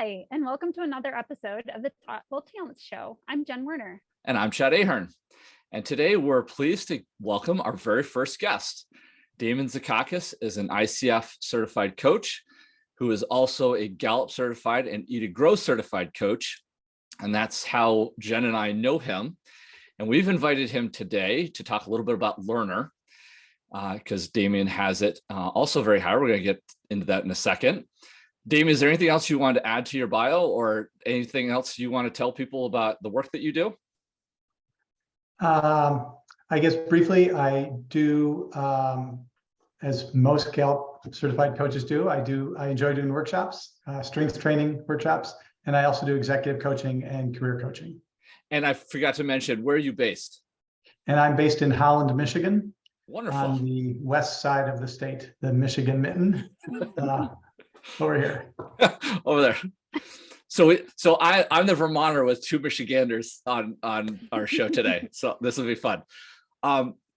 Hi, and welcome to another episode of the Thoughtful Talents Show. I'm Jen Werner. And I'm Chad Ahern. And today we're pleased to welcome our very first guest. Damian Zikakis is an ICF-certified coach who is also a Gallup-Certified and Eat to Grow certified coach. And that's how Jen and I know him. And we've invited him today to talk a little bit about Learner, because Damian has it also very high. We're going to get into that in a second. Damian, is there anything else you wanted to add to your bio or anything else you want to tell people about the work that you do? I guess briefly, I do, as most Gallup certified coaches do, I enjoy doing workshops, strength training workshops, and I also do executive coaching and career coaching. And I forgot to mention, where are you based? And I'm based in Holland, Michigan. Wonderful. On the west side of the state, the Michigan mitten. Over here. Over there. So I'm the Vermonter with two Michiganders on our show today. So this will be fun.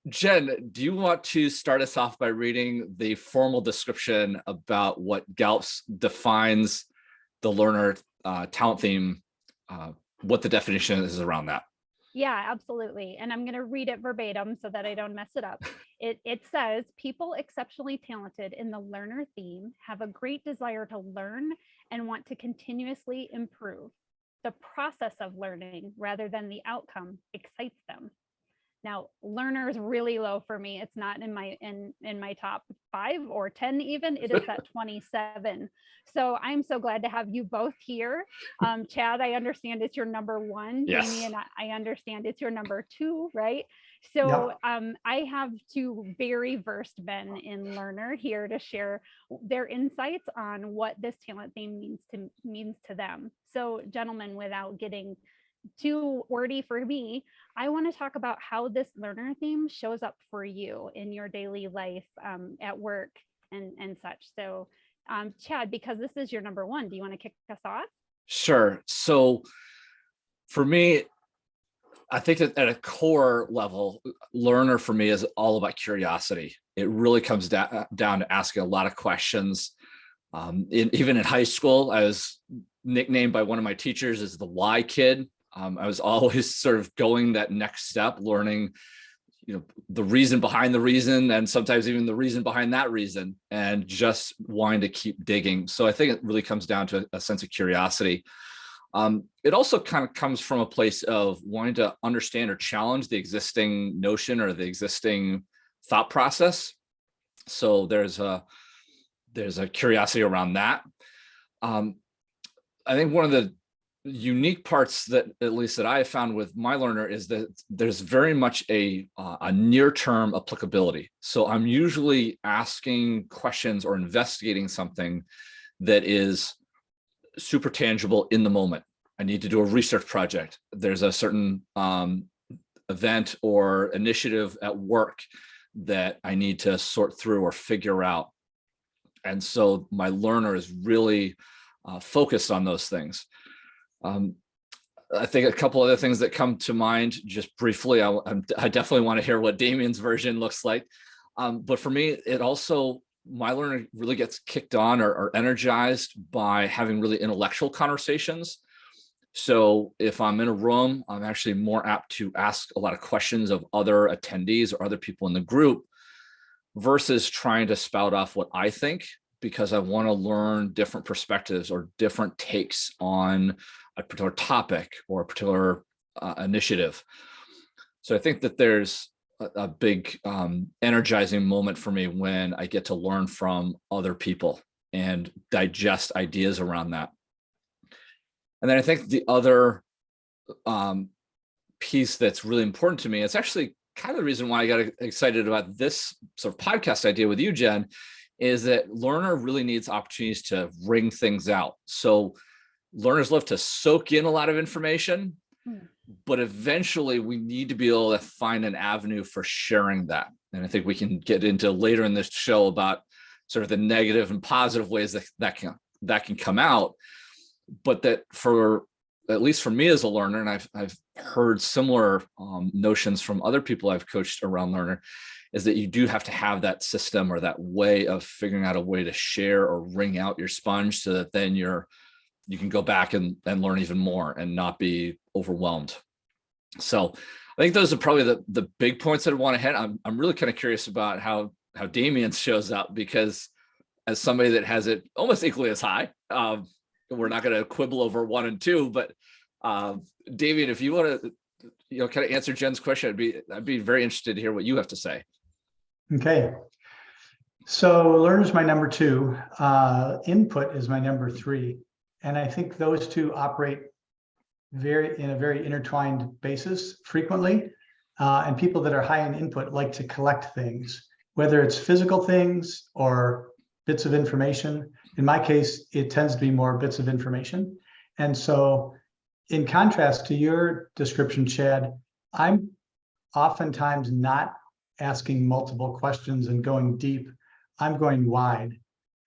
Jen, do you want to start us off by reading the formal description about what Gallup defines the Learner talent theme, what the definition is around that? Yeah, absolutely. And I'm going to read it verbatim so that I don't mess it up. It says, people exceptionally talented in the learner theme have a great desire to learn and want to continuously improve. The process of learning rather than the outcome excites them. Now, learner is really low for me. It's not in my top 5 or 10 even. It is at 27. So I'm so glad to have you both here. Chad, I understand it's your number 1. Yes. Damian, I understand it's your number 2, right? So yeah. I have 2 very versed men in learner here to share their insights on what this talent theme means to them. So gentlemen, without getting too wordy for me, I want to talk about how this learner theme shows up for you in your daily life, at work and such. So Chad, because this is your number 1, do you want to kick us off? Sure. So for me, I think that at a core level, learner for me is all about curiosity. It really comes down to asking a lot of questions. Even in high school, I was nicknamed by one of my teachers as the why kid. I was always sort of going that next step, learning, the reason behind the reason, and sometimes even the reason behind that reason, and just wanting to keep digging. So I think it really comes down to a sense of curiosity. It also kind of comes from a place of wanting to understand or challenge the existing notion or the existing thought process. So there's a curiosity around that. I think one of the unique parts that, at least that I have found with my learner, is that there's very much a near-term applicability. So I'm usually asking questions or investigating something that is super tangible in the moment. I need to do a research project. There's a certain event or initiative at work that I need to sort through or figure out. And so my learner is really focused on those things. I think a couple other things that come to mind just briefly. I definitely want to hear what Damian's version looks like. But for me, my learner really gets kicked on or energized by having really intellectual conversations. So if I'm in a room, I'm actually more apt to ask a lot of questions of other attendees or other people in the group versus trying to spout off what I think, because I want to learn different perspectives or different takes on a particular topic or a particular initiative. So I think that there's a big energizing moment for me when I get to learn from other people and digest ideas around that. And then I think the other piece that's really important to me, it's actually kind of the reason why I got excited about this sort of podcast idea with you, Jen, is that learner really needs opportunities to wring things out. So learners love to soak in a lot of information, but eventually we need to be able to find an avenue for sharing that. And I think we can get into later in this show about sort of the negative and positive ways that can come out. But that, for at least for me as a learner, and I've heard similar notions from other people I've coached around learner, is that you do have to have that system or that way of figuring out a way to share or wring out your sponge so that then you're you can go back and learn even more and not be overwhelmed. So I think those are probably the big points that I want to hit. I'm really kind of curious about how Damian shows up, because as somebody that has it almost equally as high, we're not going to quibble over 1 and 2, but Damian, if you want to, kind of answer Jen's question, I'd be very interested to hear what you have to say. Okay. So learn is my number 2. Input is my number 3. And I think those two operate in a very intertwined basis frequently. And people that are high in input like to collect things, whether it's physical things or bits of information. In my case, it tends to be more bits of information. And so in contrast to your description, Chad, I'm oftentimes not asking multiple questions and going deep. I'm going wide,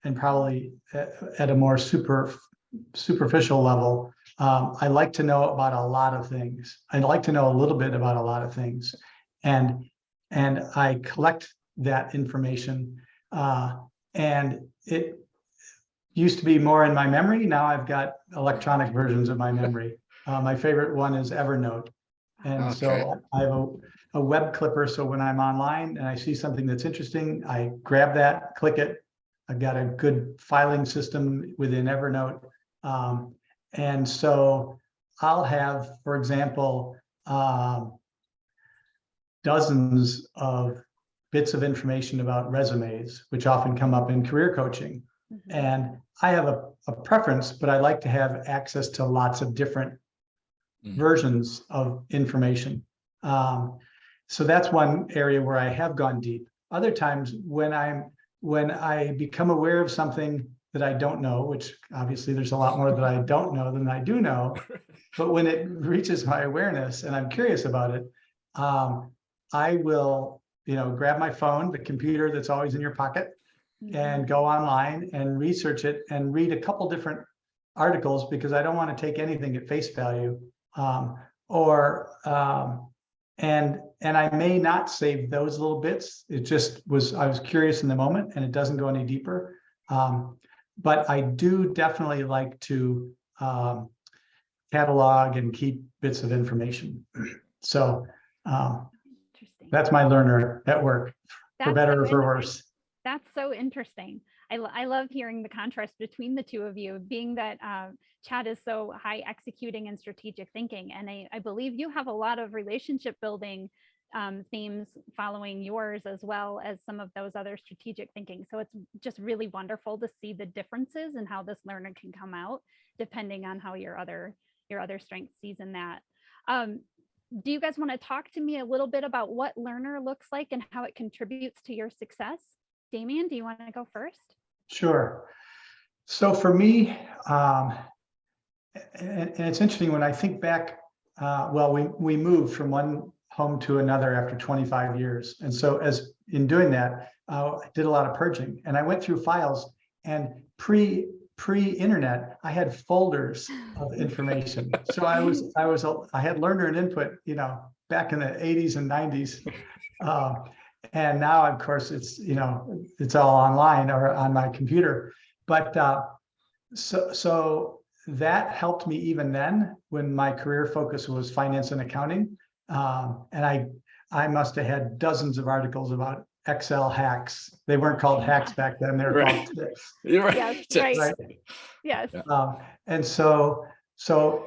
and probably at a more superficial level. I like to know about a lot of things. I like to know a little bit about a lot of things, and I collect that information. And it used to be more in my memory. Now I've got electronic versions of my memory. My favorite one is Evernote, and so I have a web clipper. So when I'm online and I see something that's interesting, I grab that, click it. I've got a good filing system within Evernote. And so I'll have, for example, dozens of bits of information about resumes, which often come up in career coaching. Mm-hmm. And I have a preference, but I like to have access to lots of different versions of information. So that's one area where I have gone deep. Other times when I become aware of something that I don't know, which obviously there's a lot more that I don't know than I do know, but when it reaches my awareness and I'm curious about it, I will, grab my phone, the computer that's always in your pocket, and go online and research it and read a couple different articles, because I don't want to take anything at face value. And I may not save those little bits. It just I was curious in the moment, and it doesn't go any deeper. But I do definitely like to catalog and keep bits of information. So that's my learner at work, for better or for worse. That's so interesting. I love hearing the contrast between the two of you, being that Chad is so high executing and strategic thinking. And I believe you have a lot of relationship building themes following yours, as well as some of those other strategic thinking. So it's just really wonderful to see the differences and how this learner can come out depending on how your other strength sees in that. Do you guys want to talk to me a little bit about what learner looks like and how it contributes to your success? Damian, do you want to go first? Sure. So for me, and it's interesting when I think back, we moved from one home to another after 25 years. And so in doing that, I did a lot of purging, and I went through files, and pre-internet, I had folders of information. So I had learner and input, back in the 80s and 90s. And now, of course, it's all online or on my computer. But so that helped me even then, when my career focus was finance and accounting. And I must have had dozens of articles about Excel hacks. They weren't called hacks back then; they were called tips. You're right. Yes, right. Yes. And so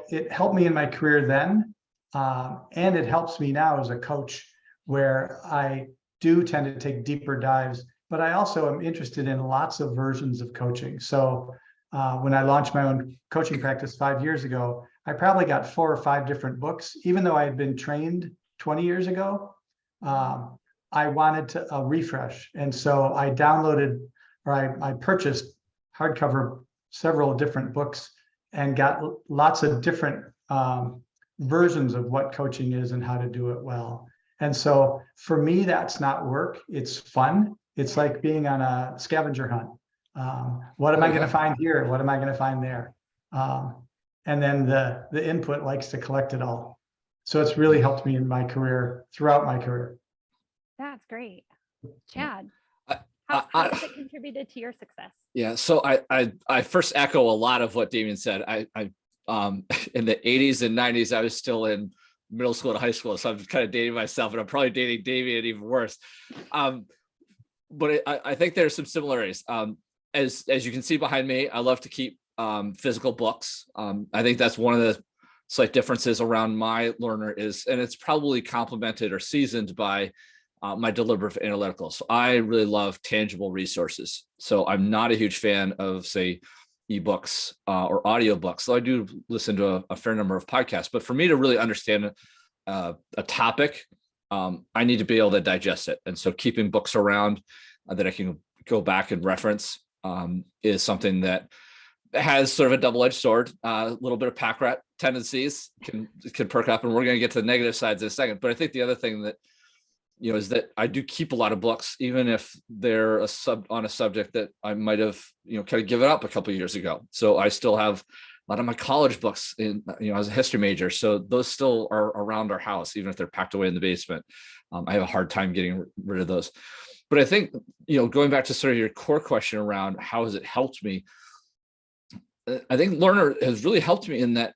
it helped me in my career then, and it helps me now as a coach, where I do tend to take deeper dives, but I also am interested in lots of versions of coaching. So when I launched my own coaching practice 5 years ago, I probably got 4 or 5 different books. Even though I had been trained 20 years ago, I wanted a refresh. And so I downloaded, or I purchased hardcover several different books and got lots of different versions of what coaching is and how to do it well. And so for me, that's not work. It's fun. It's like being on a scavenger hunt. What am I going to find here? What am I going to find there? And then the input likes to collect it all. So it's really helped me in my career, throughout my career. That's great. Chad. How has it contributed to your success? Yeah, so I first echo a lot of what Damian said. I in the 80s and 90s, I was still in middle school to high school, so I'm kind of dating myself, and I'm probably dating Damian even worse. But I think there's some similarities. As you can see behind me, I love to keep physical books. I think that's one of the slight differences around my learner is, and it's probably complemented or seasoned by my deliberative analytical. So I really love tangible resources. So I'm not a huge fan of, say, ebooks or audiobooks. So I do listen to a fair number of podcasts, but for me to really understand a topic, I need to be able to digest it. And so keeping books around that I can go back and reference is something that has sort of a double-edged sword. A little bit of pack rat tendencies can perk up, and we're going to get to the negative sides in a second. But I think the other thing that is that I do keep a lot of books, even if they're on a subject that I might have, kind of given up a couple of years ago. So I still have a lot of my college books in, as a history major. So those still are around our house, even if they're packed away in the basement. I have a hard time getting rid of those. But I think, going back to sort of your core question around how has it helped me, I think Learner has really helped me in that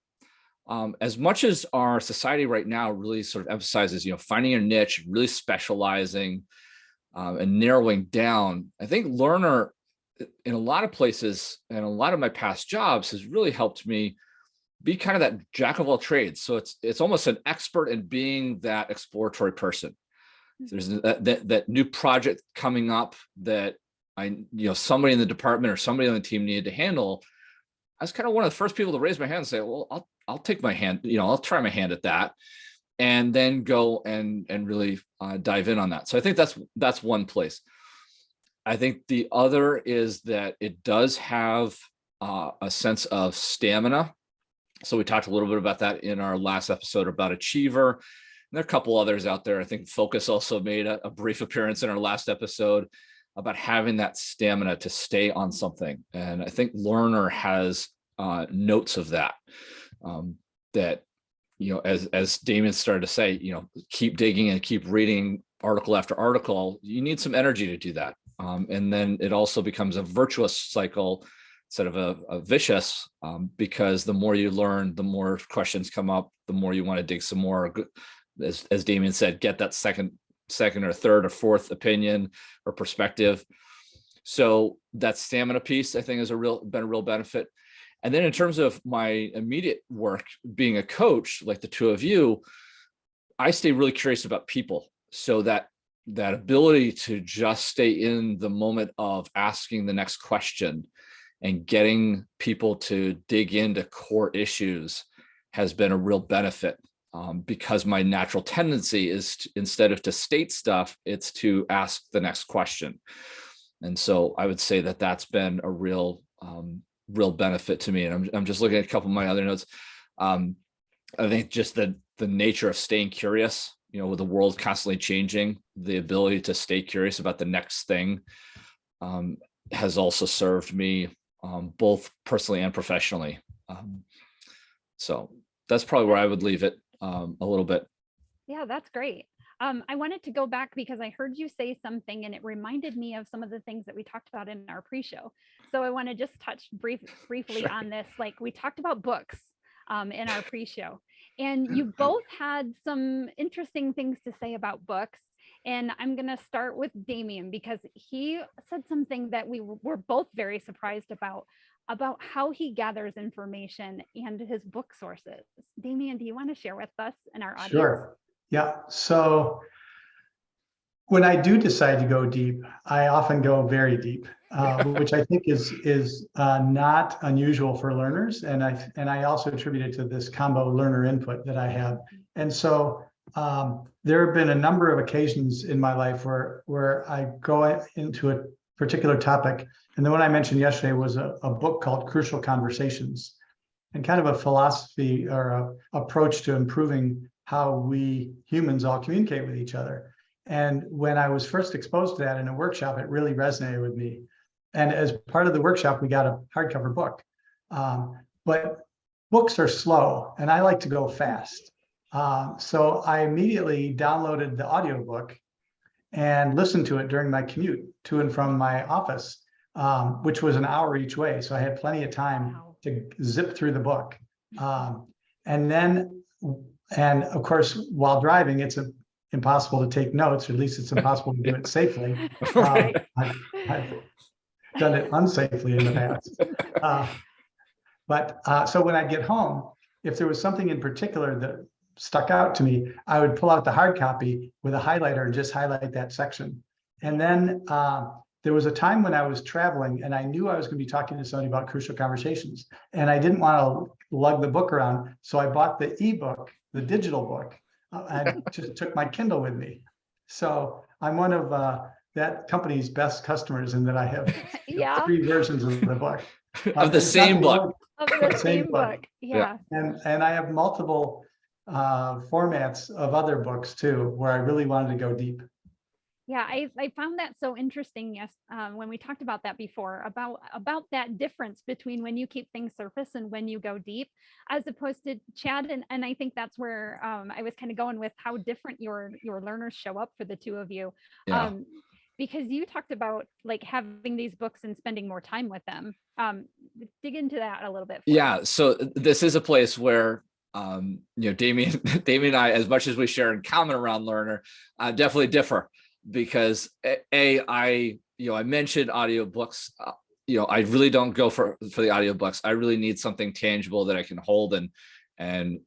as much as our society right now really sort of emphasizes, finding a niche, really specializing and narrowing down, I think Learner in a lot of places and a lot of my past jobs has really helped me be kind of that jack of all trades. So it's almost an expert in being that exploratory person. There's that new project coming up that somebody in the department or somebody on the team needed to handle. I was kind of one of the first people to raise my hand and say, well, I'll take my hand, I'll try my hand at that, and then go and really dive in on that. So I think that's one place. I think the other is that it does have a sense of stamina. So we talked a little bit about that in our last episode about Achiever. And there are a couple others out there. I think Focus also made a brief appearance in our last episode about having that stamina to stay on something. And I think Learner has notes of that, that, as Damian started to say, keep digging and keep reading article after article. You need some energy to do that. And then it also becomes a virtuous cycle instead of a vicious, because the more you learn, the more questions come up, the more you want to dig some more. As Damian said, get that second or third or fourth opinion or perspective. So that stamina piece, I think, has been a real benefit. And then in terms of my immediate work, being a coach, like the two of you, I stay really curious about people. So that ability to just stay in the moment of asking the next question and getting people to dig into core issues has been a real benefit. Because my natural tendency is instead of to state stuff, it's to ask the next question. And so I would say that that's been a real benefit to me. And I'm just looking at a couple of my other notes. I think just the nature of staying curious, with the world constantly changing, the ability to stay curious about the next thing has also served me both personally and professionally. So that's probably where I would leave it. A little bit. Yeah, that's great. I wanted to go back because I heard you say something and it reminded me of some of the things that we talked about in our pre-show. So I want to just touch briefly Sure. on this. Like we talked about books in our pre-show, and you both had some interesting things to say about books. And I'm going to start with Damian because he said something that we were both very surprised about how he gathers information and his book sources. Damian, do you want to share with us and our audience? Sure. Yeah. So when I do decide to go deep, I often go very deep, which I think is not unusual for learners. And I also attribute it to this combo learner input that I have. And so there have been a number of occasions in my life where I go into a particular topic. And the one I mentioned yesterday was a book called Crucial Conversations, and kind of a philosophy or a approach to improving how we humans all communicate with each other. And when I was first exposed to that in a workshop, it really resonated with me. And as part of the workshop, we got a hardcover book. But books are slow, and I like to go fast. So I immediately downloaded the audiobook and listen to it during my commute to and from my office, which was an hour each way. So I had plenty of time to zip through the book. And of course, while driving, it's impossible to take notes, or at least it's impossible to do it safely. I've done it unsafely in the past. So when I get home, if there was something in particular that stuck out to me, I would pull out the hard copy with a highlighter and just highlight that section. And then there was a time when I was traveling and I knew I was going to be talking to somebody about crucial conversations, and I didn't want to lug the book around. So I bought the ebook, the digital book. I just took my Kindle with me. So I'm one of that company's best customers in that I have 3 versions of the book. Of the same book. Of the same book. Yeah. And I have multiple formats of other books too, where I really wanted to go deep. Yeah, I found that so interesting. Yes, when we talked about that before, about that difference between when you keep things surface and when you go deep, as opposed to Chad. And I think that's where I was kind of going with how different your learners show up for the two of you. Yeah. Because you talked about like having these books and spending more time with them. Dig into that a little bit. Yeah. So this is a place where, Damian and I, as much as we share in common around learner, definitely differ, because I mentioned audiobooks. I really don't go for the audiobooks. I really need something tangible that I can hold and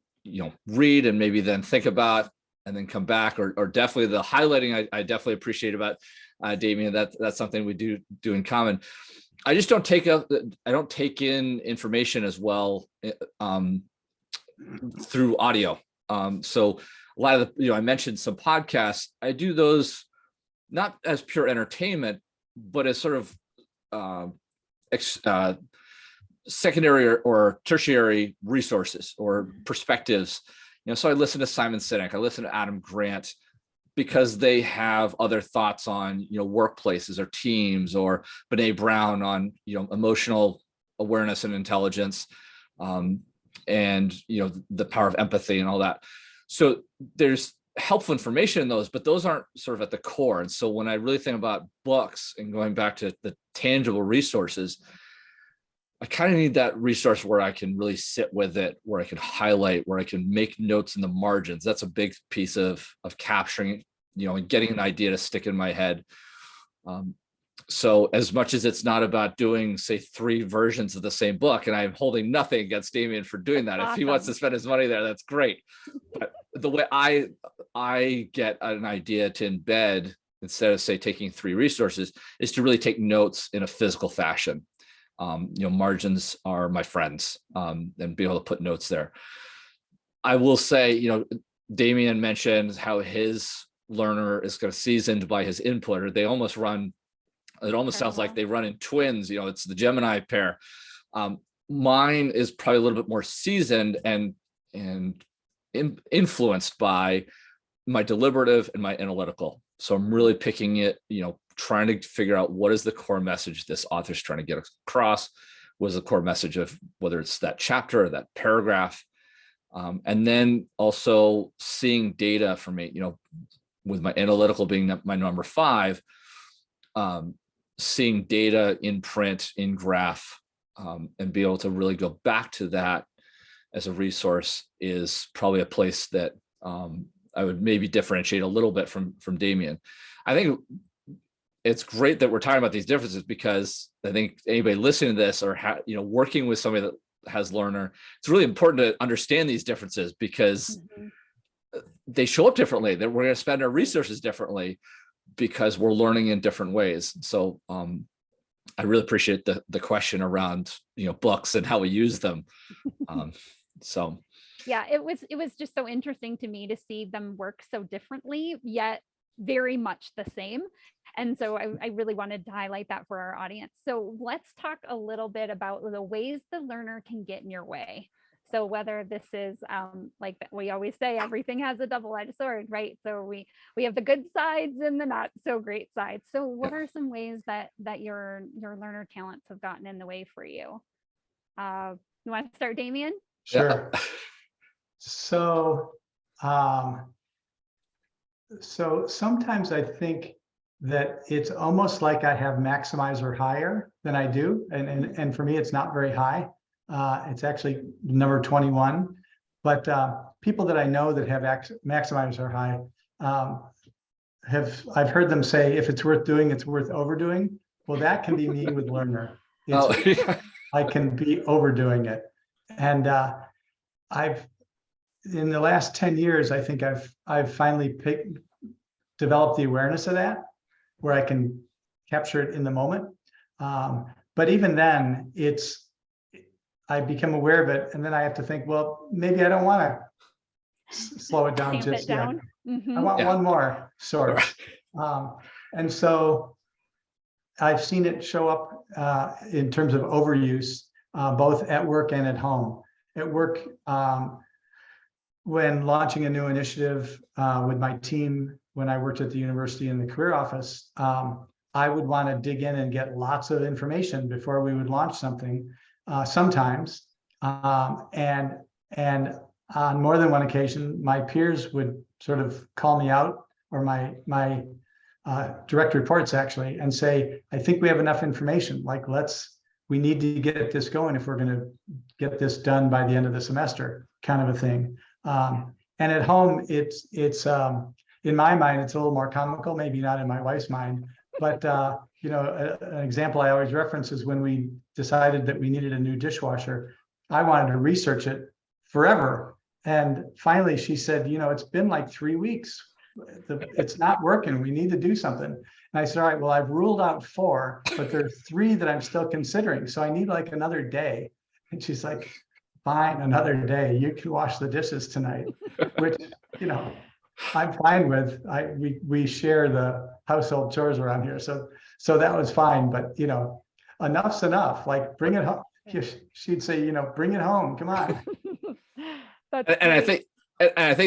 read and maybe then think about and then come back, or definitely the highlighting I definitely appreciate about Damian. That's something we do in common. I just don't take in information as well through audio. So a lot of I mentioned some podcasts. I do those not as pure entertainment, but as sort of secondary or tertiary resources or perspectives. So I listen to Simon Sinek, I listen to Adam Grant, because they have other thoughts on, workplaces or teams, or Brené Brown on, emotional awareness and intelligence, and, the power of empathy and all that. So there's helpful information in those, but those aren't sort of at the core. And so when I really think about books and going back to the tangible resources, I kind of need that resource where I can really sit with it, where I can highlight, where I can make notes in the margins. That's a big piece of capturing, and getting an idea to stick in my head. So as much as it's not about doing, say, 3 versions of the same book, and I'm holding nothing against Damian for doing that. Awesome. If he wants to spend his money there, that's great. But the way I get an idea to embed, instead of, say, taking 3 resources, is to really take notes in a physical fashion. Margins are my friends, and be able to put notes there. I will say, Damian mentioned how his learner is kind of seasoned by his input, or they almost run. It almost sounds like they run in twins. It's the Gemini pair. Mine is probably a little bit more seasoned and influenced by my deliberative and my analytical. So I'm really picking it, trying to figure out what is the core message this author's trying to get across, what is the core message of whether it's that chapter or that paragraph. And then also seeing data for me, with my analytical being my number 5, seeing data in print, in graph, and be able to really go back to that as a resource is probably a place that I would maybe differentiate a little bit from Damian. I think it's great that we're talking about these differences, because I think anybody listening to this or working with somebody that has learner, it's really important to understand these differences, because they show up differently, that we're going to spend our resources differently because we're learning in different ways. So I really appreciate the question around, books and how we use them. So yeah, it was just so interesting to me to see them work so differently, yet very much the same. And so I really wanted to highlight that for our audience. So let's talk a little bit about the ways the learner can get in your way. So whether this is like we always say, everything has a double-edged sword, right? So we have the good sides and the not so great sides. So what are some ways that your learner talents have gotten in the way for you? You want to start, Damian? Sure. So sometimes I think that it's almost like I have maximizer higher than I do. And for me, it's not very high. It's actually number 21. But people that I know that have maximizers are high, I've heard them say, if it's worth doing, it's worth overdoing. Well, that can be me with learner. Yeah. I can be overdoing it. And in the last 10 years, I think I've finally developed the awareness of that, where I can capture it in the moment. But even then, I become aware of it, and then I have to think, well, maybe I don't want to slow it down Tamp just it down. yet. I want one more source. And so I've seen it show up in terms of overuse, both at work and at home. At work, when launching a new initiative with my team, when I worked at the university in the career office, I would want to dig in and get lots of information before we would launch something. Sometimes, and on more than one occasion, my peers would sort of call me out, or my direct reports actually, and say, I think we have enough information. Like, we need to get this going if we're going to get this done by the end of the semester, kind of a thing. And at home, it's in my mind, it's a little more comical, maybe not in my wife's mind, but an example I always reference is when we decided that we needed a new dishwasher. I wanted to research it forever. And finally she said, it's been like 3 weeks. It's not working. We need to do something. And I said, all right, well, I've ruled out 4, but there's 3 that I'm still considering. So I need like another day. And she's like, fine, another day. You can wash the dishes tonight, which, I'm fine with. We share the household chores around here. So that was fine, but enough's enough. Like, bring it home. She'd say, bring it home. Come on. And I think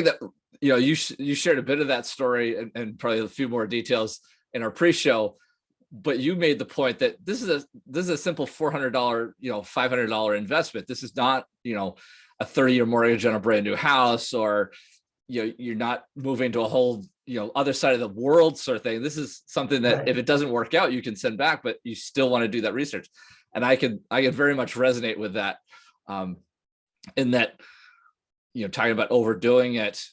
that you shared a bit of that story and probably a few more details in our pre-show, but you made the point that this is a simple $400, $500 investment. This is not a 30-year mortgage on a brand new house, or you're not moving to a whole other side of the world sort of thing. This is something that, right, if it doesn't work out, you can send back, but you still want to do that research. And I can very much resonate with that, in that talking about overdoing it.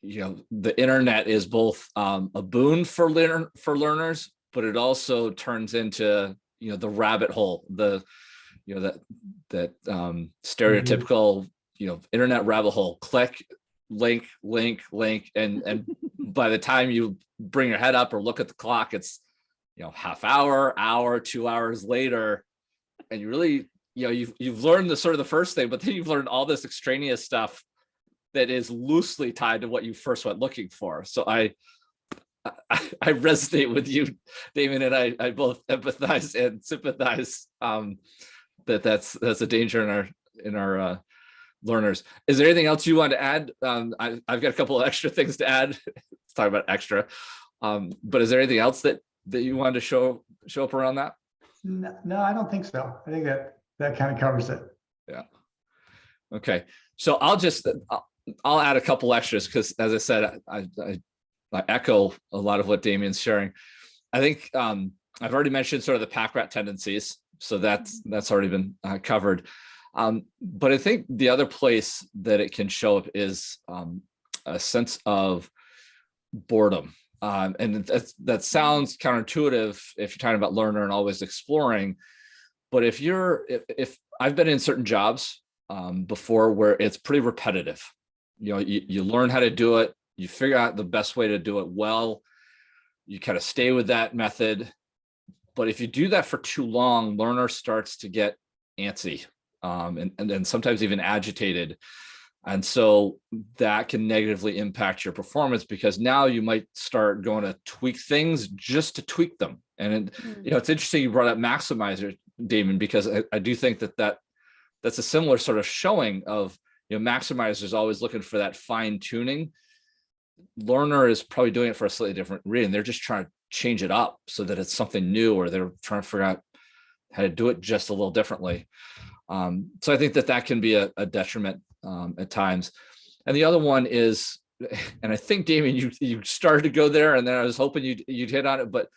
The internet is both a boon for learners, but it also turns into the rabbit hole, that stereotypical internet rabbit hole. Click, link, and by the time you bring your head up or look at the clock, it's half hour, 2 hours later, and you really you've learned the sort of the first thing, but then you've learned all this extraneous stuff that is loosely tied to what you first went looking for. So I resonate with you, Damian, and I both empathize and sympathize that's a danger in our learners. Is there anything else you want to add? I've got a couple of extra things to add. Let's talk about extra. But is there anything else that you wanted to show up around that? No, I don't think so. I think that kind of covers it. Yeah. Okay. So I'll add a couple extras because, as I said, I echo a lot of what Damian's sharing. I think I've already mentioned sort of the pack rat tendencies, so that's already been covered. But I think the other place that it can show up is a sense of boredom. And that sounds counterintuitive if you're talking about learner and always exploring. But if I've been in certain jobs before where it's pretty repetitive, you learn how to do it, you figure out the best way to do it well, you kind of stay with that method. But if you do that for too long, learner starts to get antsy. And then sometimes even agitated. And so that can negatively impact your performance, because now you might start going to tweak things just to tweak them. And it's interesting you brought up maximizer, Damian, because I do think that's a similar sort of showing of, maximizer is always looking for that fine tuning. Learner is probably doing it for a slightly different reason. They're just trying to change it up so that it's something new, or they're trying to figure out how to do it just a little differently. So I think that can be a detriment at times. And the other one is, and I think, Damian, you started to go there, and then I was hoping you'd hit on it, but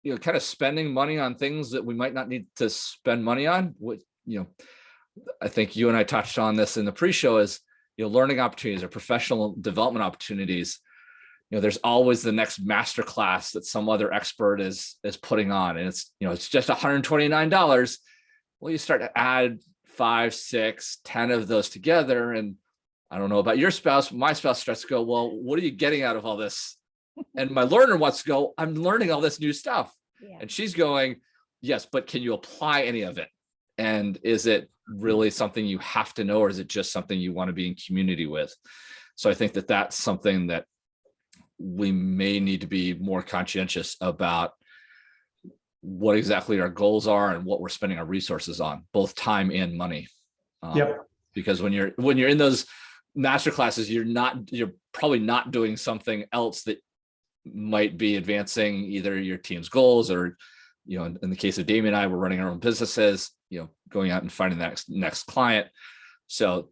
kind of spending money on things that we might not need to spend money on. I think you and I touched on this in the pre-show, is, learning opportunities or professional development opportunities. There's always the next master class that some other expert is putting on, and it's just $129. Well, you start to add 5, 6, 10 of those together, and I don't know about your spouse, but my spouse starts to go, well, what are you getting out of all this? And my learner wants to go, I'm learning all this new stuff. Yeah. And she's going, yes, but can you apply any of it? And is it really something you have to know, or is it just something you want to be in community with? So I think that that's something that we may need to be more conscientious about, what exactly our goals are and what we're spending our resources on, both time and money. Because when you're in those master classes, you're probably not doing something else that might be advancing either your team's goals, or, in the case of Damian and I, we're running our own businesses, going out and finding that next client. So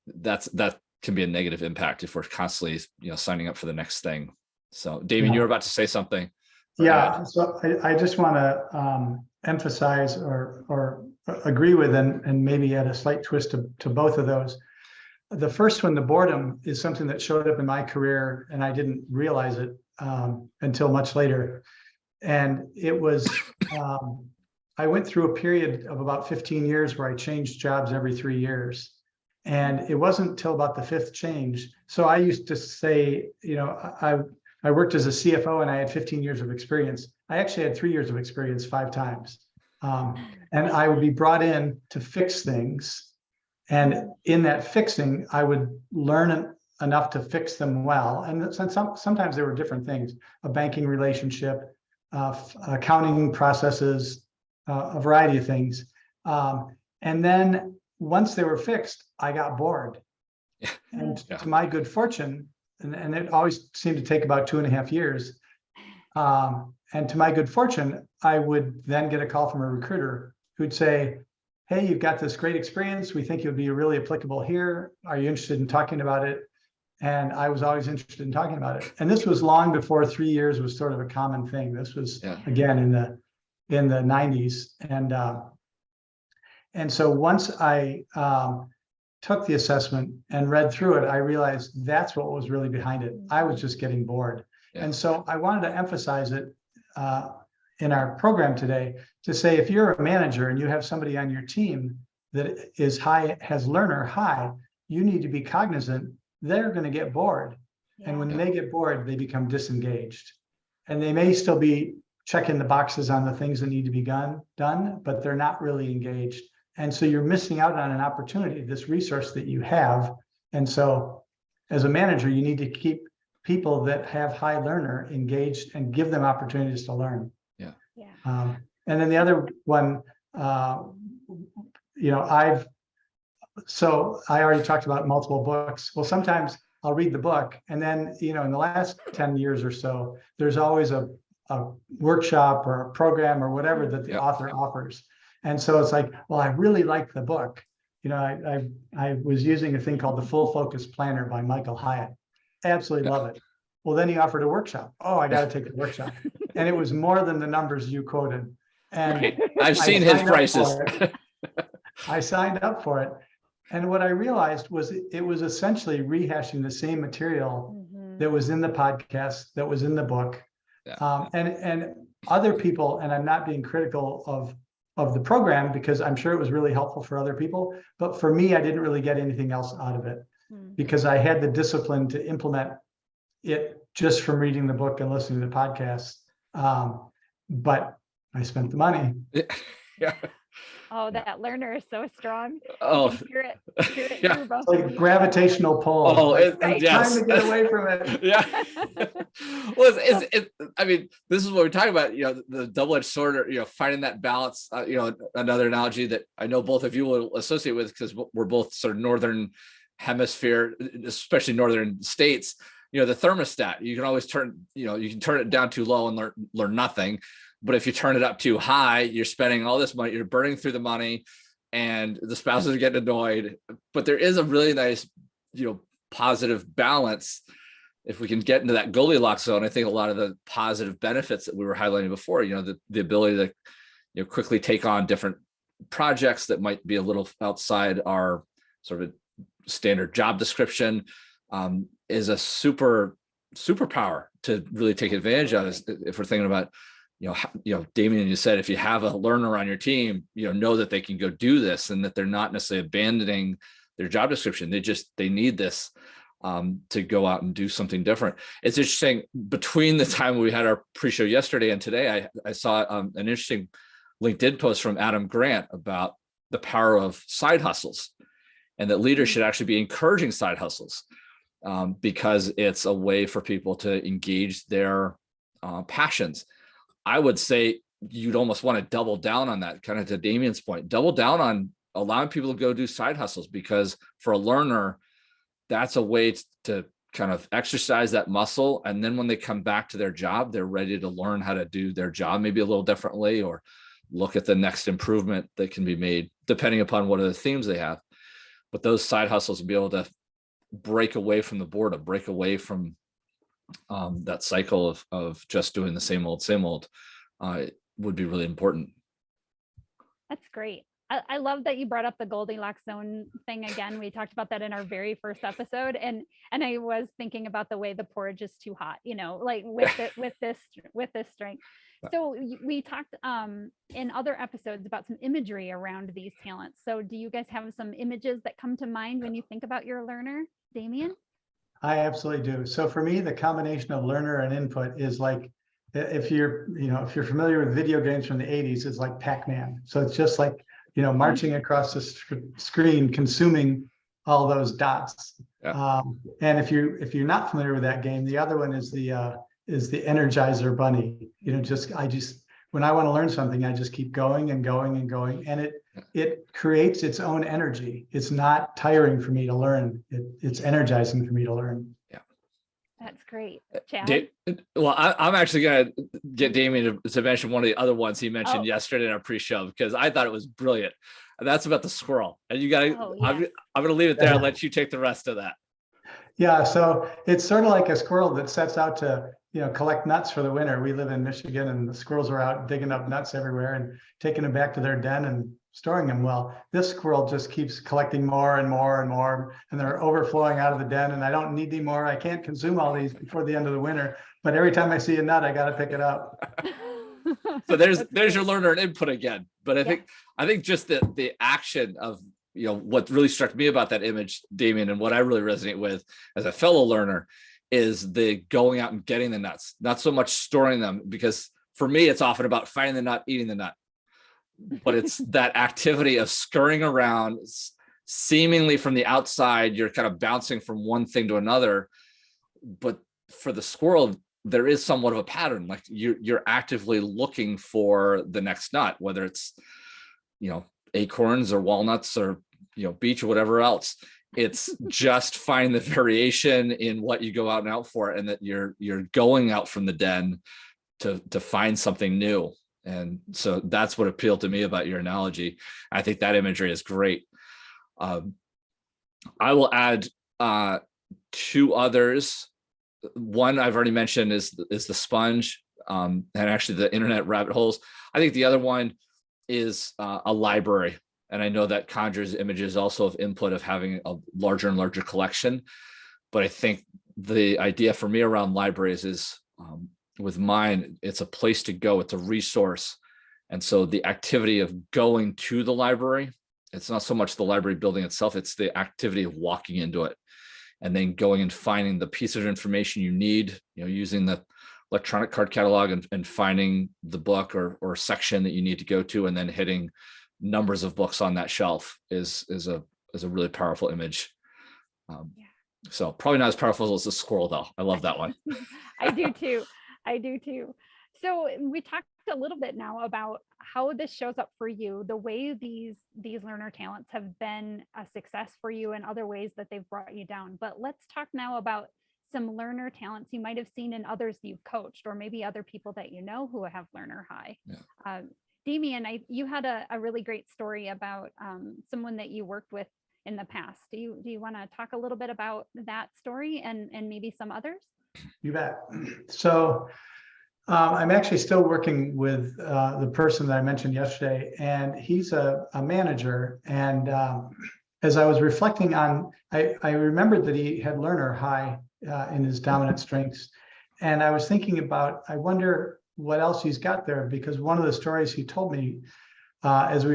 that can be a negative impact if we're constantly, signing up for the next thing. So Damian, you were about to say something. Yeah. So I just want to emphasize or agree with, and maybe add a slight twist to both of those. The first one, the boredom, is something that showed up in my career, and I didn't realize it until much later. And it was, I went through a period of about 15 years where I changed jobs every 3 years. And it wasn't until about the 5th change. So I used to say, I worked as a CFO and I had 15 years of experience. I actually had 3 years of experience 5 times. And I would be brought in to fix things. And in that fixing, I would learn enough to fix them well. And sometimes there were different things: a banking relationship, accounting processes, a variety of things. And then once they were fixed, I got bored. And to my good fortune, and it always seemed to take about 2.5 years. And to my good fortune, I would then get a call from a recruiter who'd say, hey, you've got this great experience. We think you'll be really applicable here. Are you interested in talking about it? And I was always interested in talking about it. And this was long before 3 years was sort of a common thing. This was, again, in the 90s. And so once I took the assessment and read through it, I realized that's what was really behind it. I was just getting bored. And so I wanted to emphasize it in our program today, to say, if you're a manager and you have somebody on your team that is high, has learner high, you need to be cognizant they're going to get bored. And when they get bored, they become disengaged. And they may still be checking the boxes on the things that need to be done, but they're not really engaged. And so you're missing out on an opportunity, this resource that you have. And so as a manager, you need to keep people that have high learner engaged and give them opportunities to learn. And then the other one, I already talked about multiple books. Well, sometimes I'll read the book, and then, in the last 10 years or so, there's always a workshop or a program or whatever that the author offers. And so it's like, well, I really like the book. I was using a thing called the Full Focus Planner by Michael Hyatt. Absolutely love it. Well, then he offered a workshop. Oh, I got to take the workshop. And it was more than the numbers you quoted. And I've seen his prices. I signed up for it. And what I realized was it was essentially rehashing the same material that was in the podcast, that was in the book. And other people, and I'm not being critical of the program, because I'm sure it was really helpful for other people. But for me, I didn't really get anything else out of it, because I had the discipline to implement it just from reading the book and listening to the podcast. But I spent the money. Oh, that learner is so strong. Oh, Hear it through both. It's like gravitational pull. Oh, yes. yes. Time to get away from it. Well, I mean, this is what we're talking about, the double-edged sword, finding that balance, another analogy that I know both of you will associate with, because we're both sort of Northern hemisphere, especially Northern states, the thermostat, you can always turn it down too low and learn nothing. But if you turn it up too high, you're spending all this money, you're burning through the money, and the spouses are getting annoyed. But there is a really nice, positive balance if we can get into that Goldilocks zone, I think a lot of the positive benefits that we were highlighting before, the ability to, quickly take on different projects that might be a little outside our sort of standard job description, is a superpower to really take advantage of. If we're thinking about, Damian, you said, if you have a learner on your team, know that they can go do this and that they're not necessarily abandoning their job description. They need this to go out and do something different. It's interesting, between the time we had our pre-show yesterday and today, I saw an interesting LinkedIn post from Adam Grant about the power of side hustles, and that leaders should actually be encouraging side hustles, because it's a way for people to engage their passions. I would say you'd almost want to double down on that, kind of to Damian's point, double down on allowing people to go do side hustles, because for a learner, that's a way to kind of exercise that muscle. And then when they come back to their job, they're ready to learn how to do their job maybe a little differently, or look at the next improvement that can be made depending upon what are the themes they have. But those side hustles will be able to break away from the boredom, break away from that cycle of just doing the same old, would be really important. That's great. I love that you brought up the Goldilocks zone thing again. We talked about that in our very first episode, and I was thinking about the way the porridge is too hot, like with this strength. So we talked in other episodes about some imagery around these talents. So do you guys have some images that come to mind when you think about your learner, Damian? I absolutely do. So for me, the combination of learner and input is like, if you're familiar with video games from the 80s, it's like Pac-Man. So it's just like, marching across the screen, consuming all those dots. Yeah. And if you're not familiar with that game, the other one is the Energizer Bunny. When I want to learn something, I just keep going and going and going, and it creates its own energy. It's not tiring for me to learn. It's energizing for me to learn. Yeah. That's great. Chad? Well, I'm actually going to get Damian to mention one of the other ones he mentioned yesterday in our pre-show, because I thought it was brilliant. And that's about the squirrel. And you got to, I'm going to leave it there and let you take the rest of that. Yeah. So it's sort of like a squirrel that sets out to, collect nuts for the winter. We live in Michigan, and the squirrels are out digging up nuts everywhere and taking them back to their den and storing them. Well, this squirrel just keeps collecting more and more and more, and they're overflowing out of the den, and I don't need any more. I can't consume all these before the end of the winter, but every time I see a nut, I got to pick it up. So there's your learner and input again. But I think just the action of, what really struck me about that image, Damian, and what I really resonate with as a fellow learner, is the going out and getting the nuts, not so much storing them, because for me, it's often about finding the nut, eating the nut. But it's that activity of scurrying around, seemingly from the outside, you're kind of bouncing from one thing to another. But for the squirrel, there is somewhat of a pattern. Like you're actively looking for the next nut, whether it's, acorns or walnuts or, beech or whatever else. It's just find the variation in what you go out and out for, and that you're going out from the den to find something new. And so that's what appealed to me about your analogy. I think that imagery is great. I will add two others. One I've already mentioned is the sponge, and actually the internet rabbit holes. I think the other one is a library. And I know that conjures images also of input of having a larger and larger collection. But I think the idea for me around libraries is, with mine, it's a place to go. It's a resource. And so the activity of going to the library, it's not so much the library building itself, it's the activity of walking into it and then going and finding the piece of information you need, using the electronic card catalog and finding the book or section that you need to go to, and then hitting numbers of books on that shelf is a really powerful image. So probably not as powerful as the squirrel, though. I love that one. I do too. So we talked a little bit now about how this shows up for you, the way these learner talents have been a success for you, and other ways that they've brought you down. But let's talk now about some learner talents you might have seen in others you've coached, or maybe other people that who have learner high. Yeah. Damian, you had a really great story about someone that you worked with in the past. Do you want to talk a little bit about that story and maybe some others? You bet. So I'm actually still working with the person that I mentioned yesterday, and he's a manager. And as I was reflecting on, I remembered that he had learner high in his dominant strengths. And I was thinking about, I wonder what else he's got there, because one of the stories he told me as we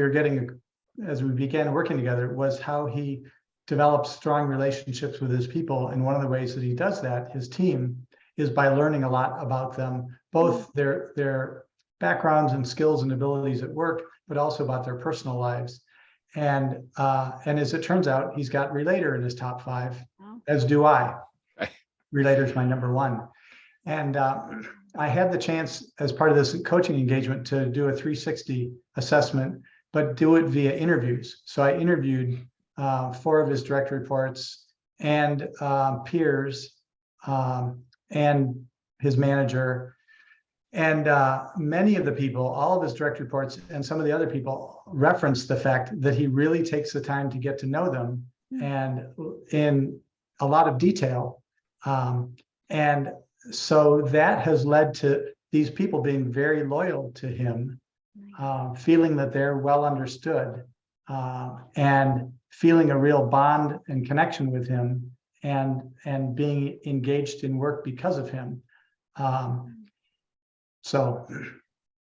began working together was how he develops strong relationships with his people. And one of the ways that he does that, his team, is by learning a lot about them, both their backgrounds and skills and abilities at work, but also about their personal lives. And as it turns out, he's got Relator in his top 5, as do I. Relator is my number 1. And I had the chance, as part of this coaching engagement, to do a 360 assessment, but do it via interviews. So I interviewed 4 of his direct reports and peers and his manager. And many of the people, all of his direct reports and some of the other people, referenced the fact that he really takes the time to get to know them and in a lot of detail. And so that has led to these people being very loyal to him, feeling that they're well understood, and feeling a real bond and connection with him, and being engaged in work because of him. So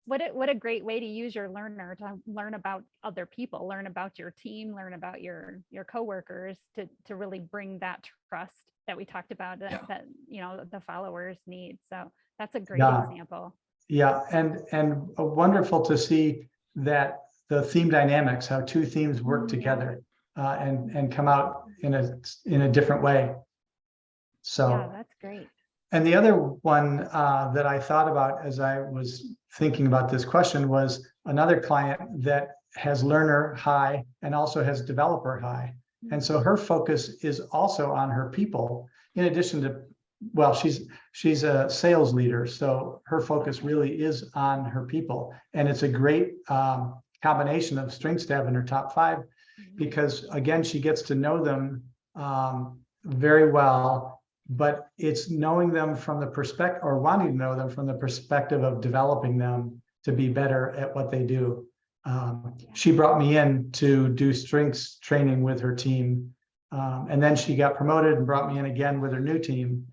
what a great way to use your learner to learn about other people, learn about your team, learn about your coworkers, to really bring that trust that we talked about that the followers need. So that's a great example. Yeah, and wonderful to see that the theme dynamics, how 2 themes work together and come out in a different way. So yeah, that's great. And the other one that I thought about as I was thinking about this question was another client that has learner high and also has developer high. And so her focus is also on her people, in addition to, well, she's a sales leader. So her focus really is on her people. And it's a great combination of strengths to have in her top 5, because again, she gets to know them very well. But it's knowing them from the perspective, or wanting to know them from the perspective of developing them to be better at what they do. She brought me in to do strengths training with her team. And then she got promoted and brought me in again with her new team.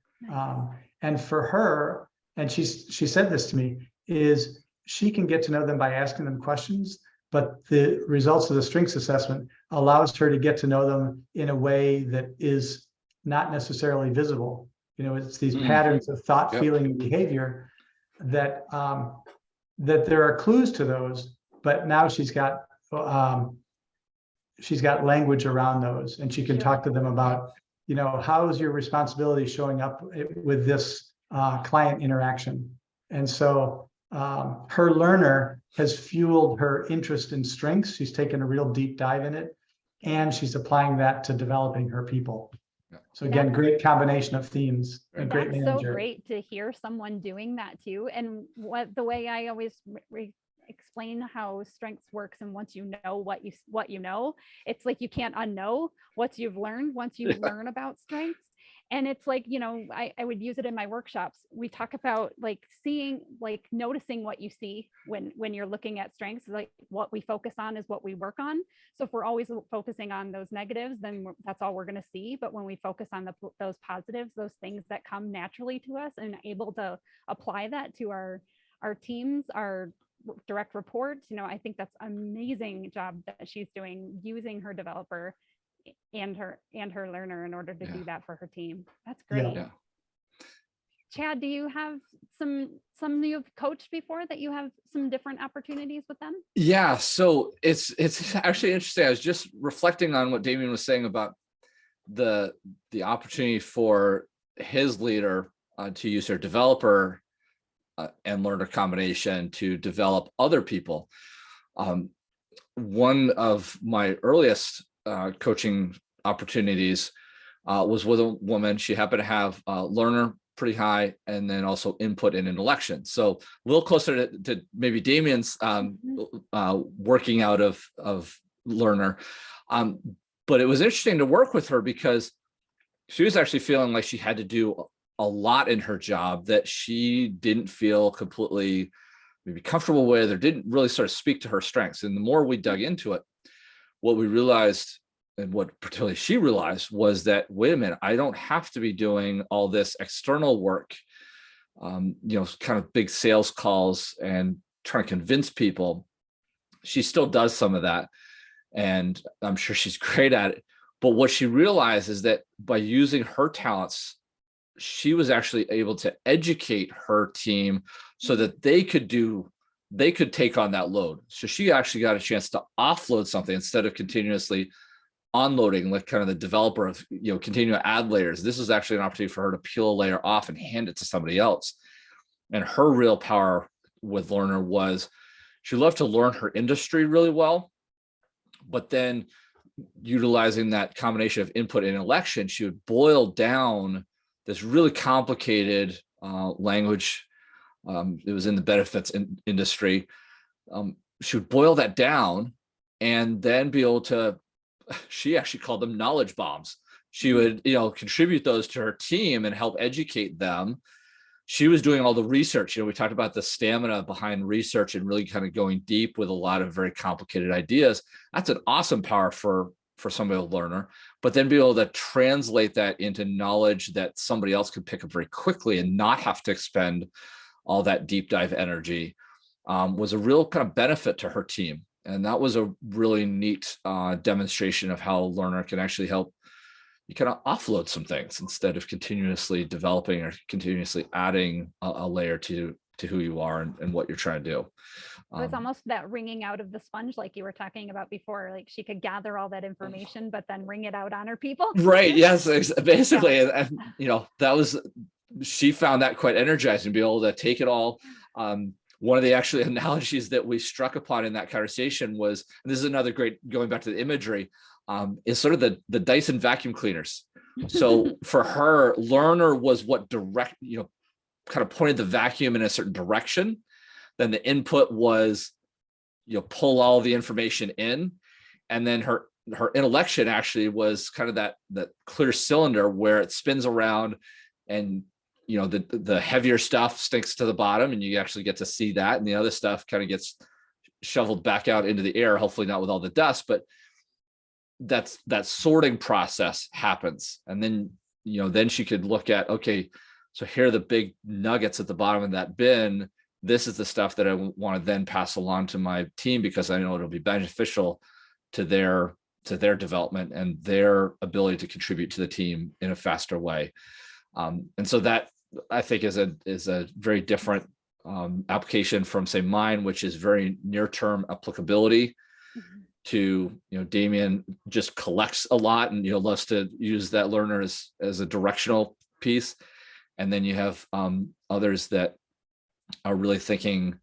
And for her, and she said this to me, is she can get to know them by asking them questions, but the results of the strengths assessment allows her to get to know them in a way that is not necessarily visible. It's these patterns of thought, feeling, and behavior that that there are clues to those, but now she's got language around those, and she can talk to them about, how is your responsibility showing up with this client interaction. And so her learner has fueled her interest in strengths. She's taken a real deep dive in it, and she's applying that to developing her people. So again, great combination of themes and great manager. That's so great to hear someone doing that too. And the way I always explain how strengths works, and once you know what you know, it's like you can't unknow what you've learned once you learn about strengths. And it's like, I would use it in my workshops. We talk about noticing what you see when you're looking at strengths. Like, what we focus on is what we work on. So if we're always focusing on those negatives, then that's all we're going to see. But when we focus on those positives, those things that come naturally to us, and able to apply that to our teams, our direct reports, I think that's an amazing job that she's doing, using her developer and her learner in order to do that for her team. That's great. Yeah. Chad, do you have some you've coached before that you have some different opportunities with them? Yeah, so it's actually interesting. I was just reflecting on what Damian was saying about the opportunity for his leader to use their developer and learner combination to develop other people. One of my earliest coaching opportunities was with a woman. She happened to have learner pretty high, and then also input and intellection. So a little closer to maybe Damian's working out of learner. But it was interesting to work with her because she was actually feeling like she had to do a lot in her job that she didn't feel completely maybe comfortable with, or didn't really sort of speak to her strengths. And the more we dug into it, what we realized, and what particularly she realized, was that, wait a minute, I don't have to be doing all this external work, kind of big sales calls and trying to convince people. She still does some of that, and I'm sure she's great at it. But what she realized is that by using her talents, she was actually able to educate her team so that they could take on that load. So she actually got a chance to offload something instead of continuously onloading, like kind of the developer of, continue to add layers. This is actually an opportunity for her to peel a layer off and hand it to somebody else. And her real power with Learner was she loved to learn her industry really well, but then utilizing that combination of input and intellection, she would boil down this really complicated language. It was in the benefits industry. She would boil that down and then be able to, she actually called them knowledge bombs. She would, contribute those to her team and help educate them. She was doing all the research. We talked about the stamina behind research and really kind of going deep with a lot of very complicated ideas. That's an awesome power for somebody to learner, but then be able to translate that into knowledge that somebody else could pick up very quickly and not have to expend all that deep dive energy, was a real kind of benefit to her team. And that was a really neat demonstration of how a learner can actually help you kind of offload some things instead of continuously developing or continuously adding a layer to who you are and what you're trying to do. It was almost that wringing out of the sponge, like you were talking about before. Like she could gather all that information, but then wring it out on her people. Right. Yes. Basically, yeah. And that was, she found that quite energizing to be able to take it all. One of the actually analogies that we struck upon in that conversation was, and this is another great, going back to the imagery, is sort of the Dyson vacuum cleaners. So for her, learner was what kind of pointed the vacuum in a certain direction. Then the input was, pull all the information in. And then her intellection actually was kind of that clear cylinder where it spins around and, the heavier stuff stinks to the bottom and you actually get to see that. And the other stuff kind of gets shoveled back out into the air, hopefully not with all the dust, but that sorting process happens. And then, then she could look at, okay, so here are the big nuggets at the bottom of that bin. This is the stuff that I want to then pass along to my team because I know it'll be beneficial to their development and their ability to contribute to the team in a faster way. And so that I think is a very different application from, say, mine, which is very near-term applicability. To Damian just collects a lot and loves to use that learner as a directional piece, and then you have others that are really thinking,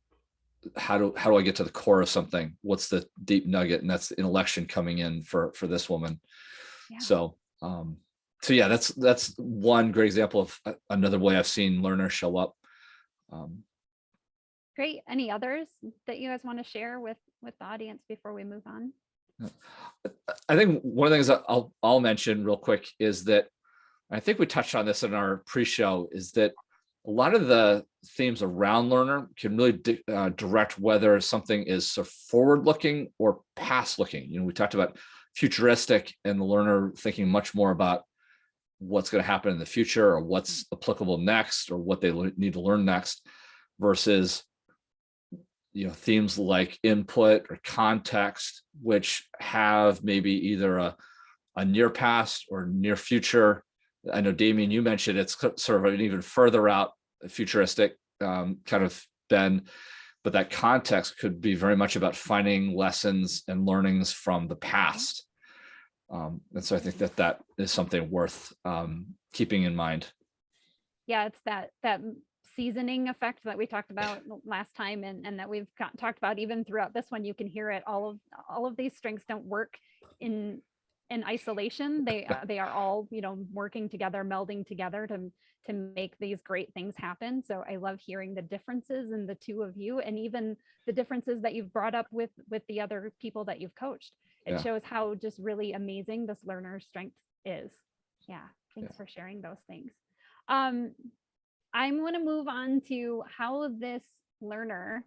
how do I get to the core of something? What's the deep nugget? And that's the intellection coming in for this woman. Yeah. So yeah, that's one great example of another way I've seen learners show up. Great. Any others that you guys want to share with the audience before we move on? I think one of the things that I'll mention real quick is that I think we touched on this in our pre-show, is that a lot of the themes around learner can really direct whether something is forward-looking or past-looking. We talked about futuristic and the learner thinking much more about what's going to happen in the future or what's applicable next or what they need to learn next, versus themes like input or context, which have maybe either a near past or near future. I know, Damian, you mentioned it's sort of an even further out futuristic kind of bend, but that context could be very much about finding lessons and learnings from the past. And so I think that is something worth keeping in mind. Yeah, it's that seasoning effect that we talked about last time and that we've talked about even throughout this one. You can hear it. All of these strengths don't work in isolation. They are all working together, melding together to make these great things happen. So I love hearing the differences in the two of you, and even the differences that you've brought up with the other people that you've coached. It shows how just really amazing this learner strength is. Yeah, thanks for sharing those things. I'm going to move on to how this learner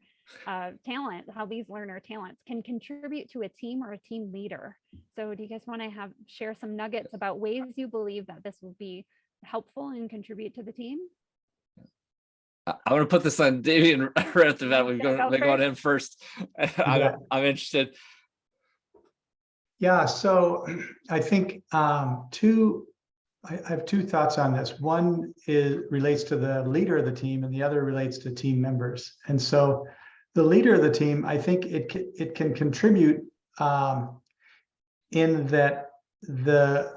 talent, how these learner talents can contribute to a team or a team leader. So do you guys want to share some nuggets about ways you believe that this will be helpful and contribute to the team? I'm going to put this on Damian right at the bat. We've Yeah, gone in first. I'm interested. Yeah, so I think I have two thoughts on this. One relates to the leader of the team, and the other relates to team members. And so the leader of the team, I think it can contribute in that the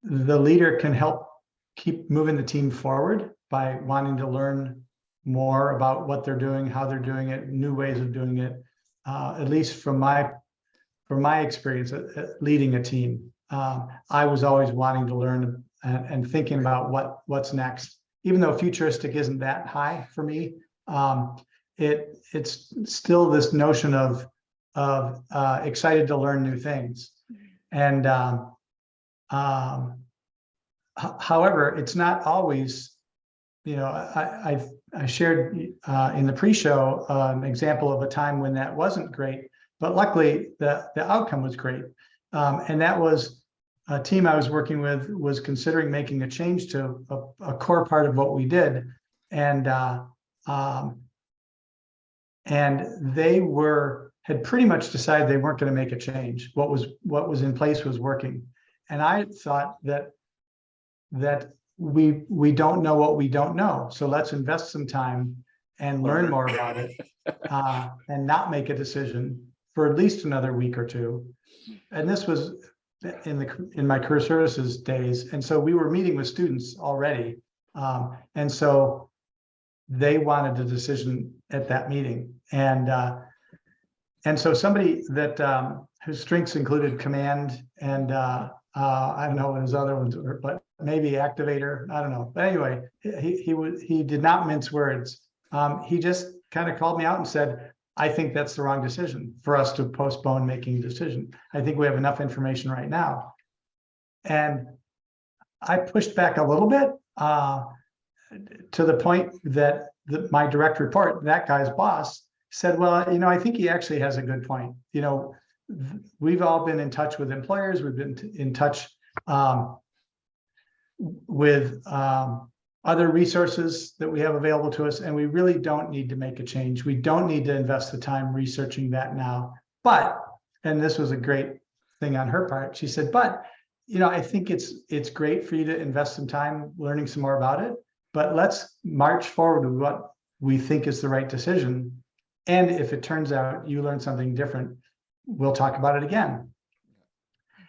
leader can help keep moving the team forward by wanting to learn more about what they're doing, how they're doing it, new ways of doing it. At least from my experience at leading a team, I was always wanting to learn and thinking about what's next. Even though futuristic isn't that high for me, it's still this notion of excited to learn new things. And however, it's not always, I shared in the pre-show an example of a time when that wasn't great, but luckily the outcome was great. And that was a team I was working with was considering making a change to a core part of what we did. And they had pretty much decided they weren't going to make a change. What was in place was working. And I thought that we don't know what we don't know. So let's invest some time and learn more about it and not make a decision for at least another week or two. And this was in my career services days. And so we were meeting with students already. And so they wanted a decision at that meeting. And so somebody that whose strengths included command and I don't know what his other ones were, but maybe activator, I don't know. But anyway, he did not mince words. He just kind of called me out and said, I think that's the wrong decision for us to postpone making a decision. I think we have enough information right now. And I pushed back a little bit to the point that my direct report, that guy's boss, said, well, I think he actually has a good point. We've all been in touch with employers. We've been in touch with other resources that we have available to us, and we really don't need to make a change. We don't need to invest the time researching that now. But, and this was a great thing on her part, she said, but, I think it's great for you to invest some time learning some more about it, but let's march forward with what we think is the right decision. And if it turns out you learn something different, we'll talk about it again.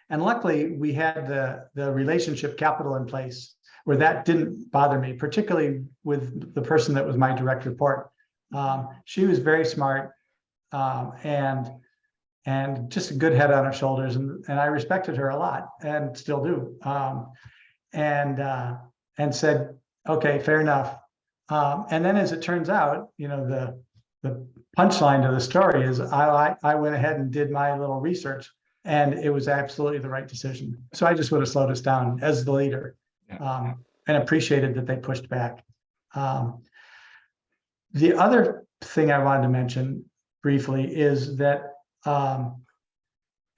And luckily, we had the relationship capital in place where that didn't bother me, particularly with the person that was my direct report. She was very smart and just a good head on her shoulders, and I respected her a lot and still do. And said, okay, fair enough. And then, as it turns out, the punchline to the story is I went ahead and did my little research, and it was absolutely the right decision. So I just would have slowed us down as the leader, and appreciated that they pushed back. The other thing I wanted to mention briefly is that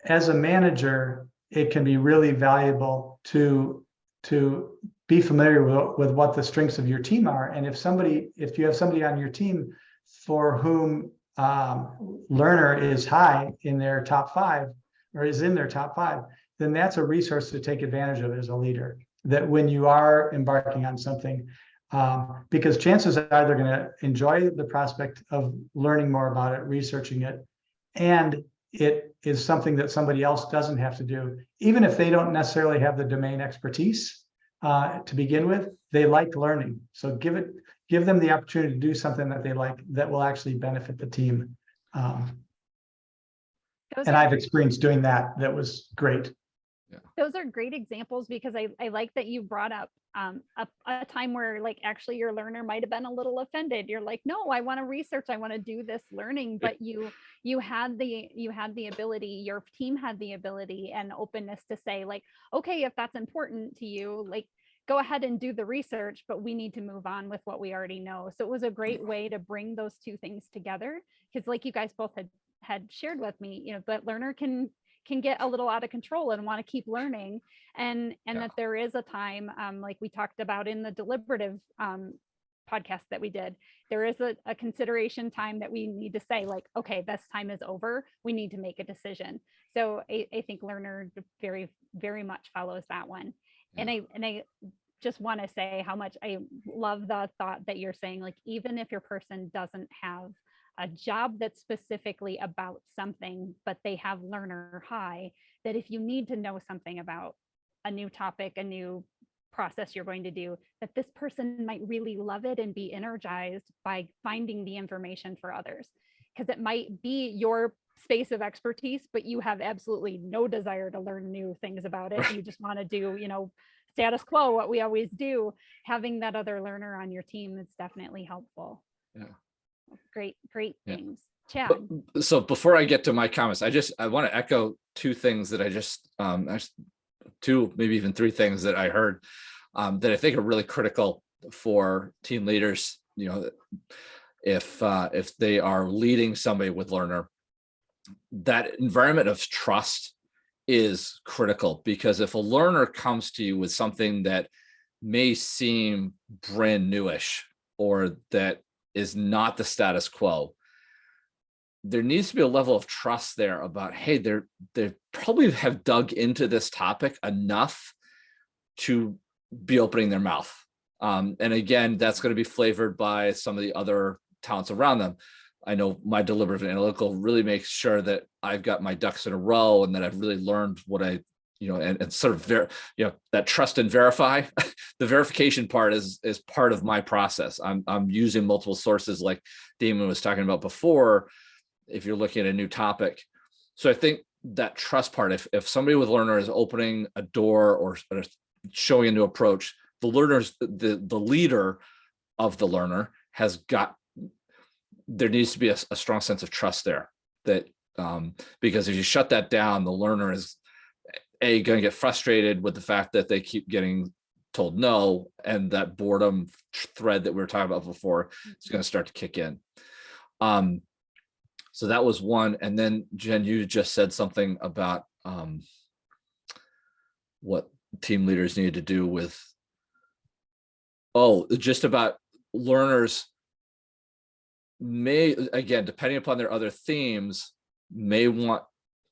as a manager, it can be really valuable to be familiar with what the strengths of your team are. And if you have somebody on your team for whom learner is high in their top 5 or is in their top 5, then that's a resource to take advantage of as a leader. That when you are embarking on something, because chances are they're going to enjoy the prospect of learning more about it, researching it, and it is something that somebody else doesn't have to do. Even if they don't necessarily have the domain expertise to begin with, they like learning. So give them the opportunity to do something that they like that will actually benefit the team. And I've experienced doing that. That was great. Those are great examples, because I like that you brought up a time where actually your learner might have been a little offended. You're like, no, I want to research, I want to do this learning, but you had the ability, your team had the ability and openness to say okay, if that's important to you, go ahead and do the research, but we need to move on with what we already know. So it was a great way to bring those two things together, because like you guys both had shared with me, you know, that learner can get a little out of control and want to keep learning, and that there is a time, like we talked about in the deliberative podcast that we did, there is a consideration time that we need to say, like, okay, this time is over, we need to make a decision. So I think learner very, very much follows that one. And I just want to say how much I love the thought that you're saying, like, even if your person doesn't have a job that's specifically about something, but they have learner high, that if you need to know something about a new topic, a new process you're going to do, that this person might really love it and be energized by finding the information for others. Because it might be your space of expertise, but you have absolutely no desire to learn new things about it. You just want to do, you know, status quo, what we always do. Having that other learner on your team is definitely helpful. Yeah. Great things. Chad. So before I get to my comments, I want to echo two things that I just, two, maybe even three things that I heard that I think are really critical for team leaders. You know, if they are leading somebody with learner, that environment of trust is critical, because if a learner comes to you with something that may seem brand newish or that is not the status quo, there needs to be a level of trust there about, hey, they probably have dug into this topic enough to be opening their mouth. And again, that's going to be flavored by some of the other talents around them. I know my deliberative and analytical really makes sure that I've got my ducks in a row and that I've really learned what I, you know, and sort of, that trust and verify. The verification part is part of my process. I'm using multiple sources like Damian was talking about before, if you're looking at a new topic. So I think that trust part, if somebody with learner is opening a door or showing a new approach, the learner's the leader of the learner has got, there needs to be a strong sense of trust there, that because if you shut that down, the learner is going to get frustrated with the fact that they keep getting told no, and that boredom thread that we were talking about before is going to start to kick in. So that was one. And then Jen, you just said something about what team leaders need to do with, just about learners may, again, depending upon their other themes, may want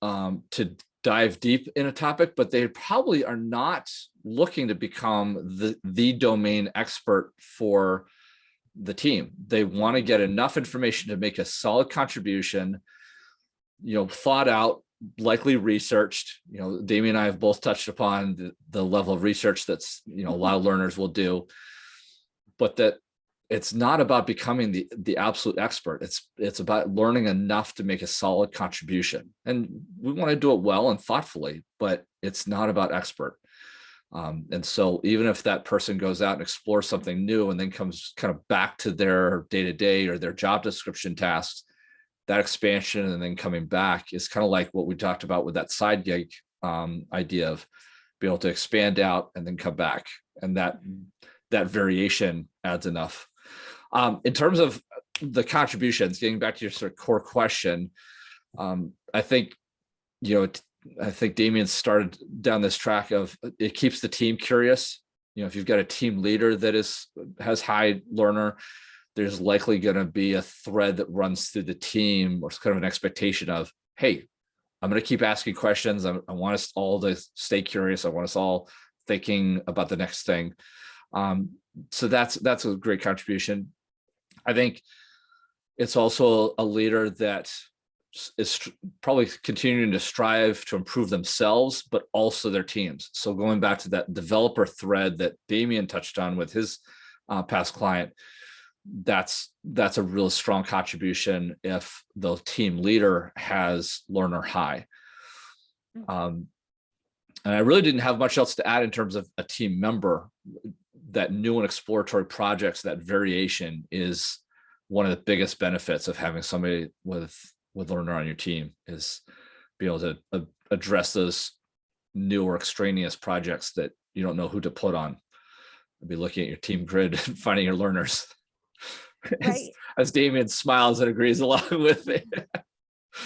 to dive deep in a topic, but they probably are not looking to become the domain expert for the team. They want to get enough information to make a solid contribution, thought out, likely researched. Damian and I have both touched upon the level of research that's, a lot of learners will do, but that it's not about becoming the absolute expert. It's about learning enough to make a solid contribution. And we want to do it well and thoughtfully, but it's not about expert. And so even if that person goes out and explores something new and then comes kind of back to their day-to-day or their job description tasks, that expansion and then coming back is kind of like what we talked about with that side gig idea of being able to expand out and then come back. And that variation adds enough. In terms of the contributions, getting back to your sort of core question, I think, I think Damian started down this track of it keeps the team curious. If you've got a team leader that has high learner, there's likely going to be a thread that runs through the team, or kind of an expectation of, hey, I'm going to keep asking questions. I want us all to stay curious. I want us all thinking about the next thing. So that's a great contribution. I think it's also a leader that is probably continuing to strive to improve themselves, but also their teams. So going back to that developer thread that Damian touched on with his past client, that's a real strong contribution if the team leader has learner high. And I really didn't have much else to add in terms of a team member. That new and exploratory projects, that variation is one of the biggest benefits of having somebody with learner on your team, is be able to address those new or extraneous projects that you don't know who to put on. I'd be looking at your team grid and finding your learners. Right. As Damian smiles and agrees along with me.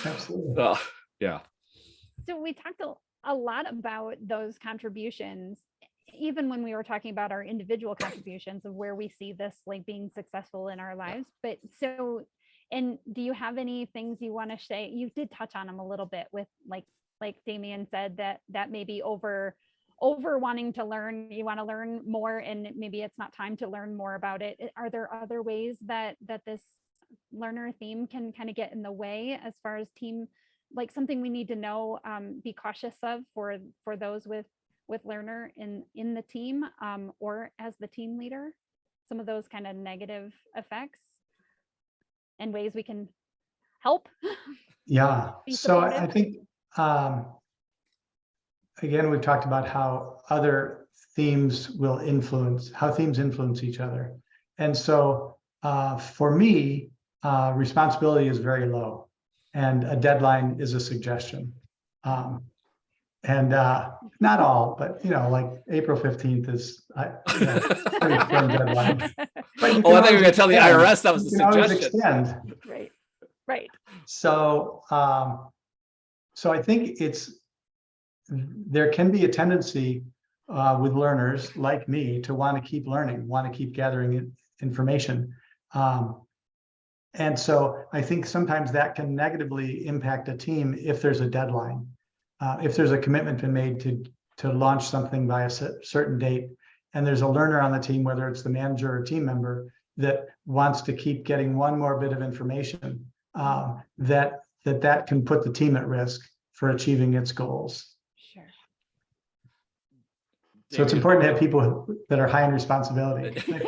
Absolutely. So, yeah. So we talked a lot about those contributions, even when we were talking about our individual contributions of where we see this like being successful in our lives. But so, and do you have any things you want to say? You did touch on them a little bit with like Damian said, that maybe over wanting to learn, you want to learn more and maybe it's not time to learn more about it. Are there other ways that this learner theme can kind of get in the way as far as team, like something we need to know, be cautious of for those with learner in the team, or as the team leader, some of those kind of negative effects and ways we can help? Yeah. Be So I supportive? think, again, we've talked about how other themes will influence, how themes influence each other. And so for me, responsibility is very low and a deadline is a suggestion. And not all, but like April 15th is pretty firm deadline. But you Oh, I thought you were always going to tell the extend. IRS that was the You can always suggestion. extend. Right. So I think there can be a tendency with learners like me to want to keep learning, want to keep gathering information. And so I think sometimes that can negatively impact a team if there's a deadline. If there's a commitment been made to launch something by a certain date, and there's a learner on the team, whether it's the manager or team member, that wants to keep getting one more bit of information, that can put the team at risk for achieving its goals. Sure. So it's important to have people that are high in responsibility that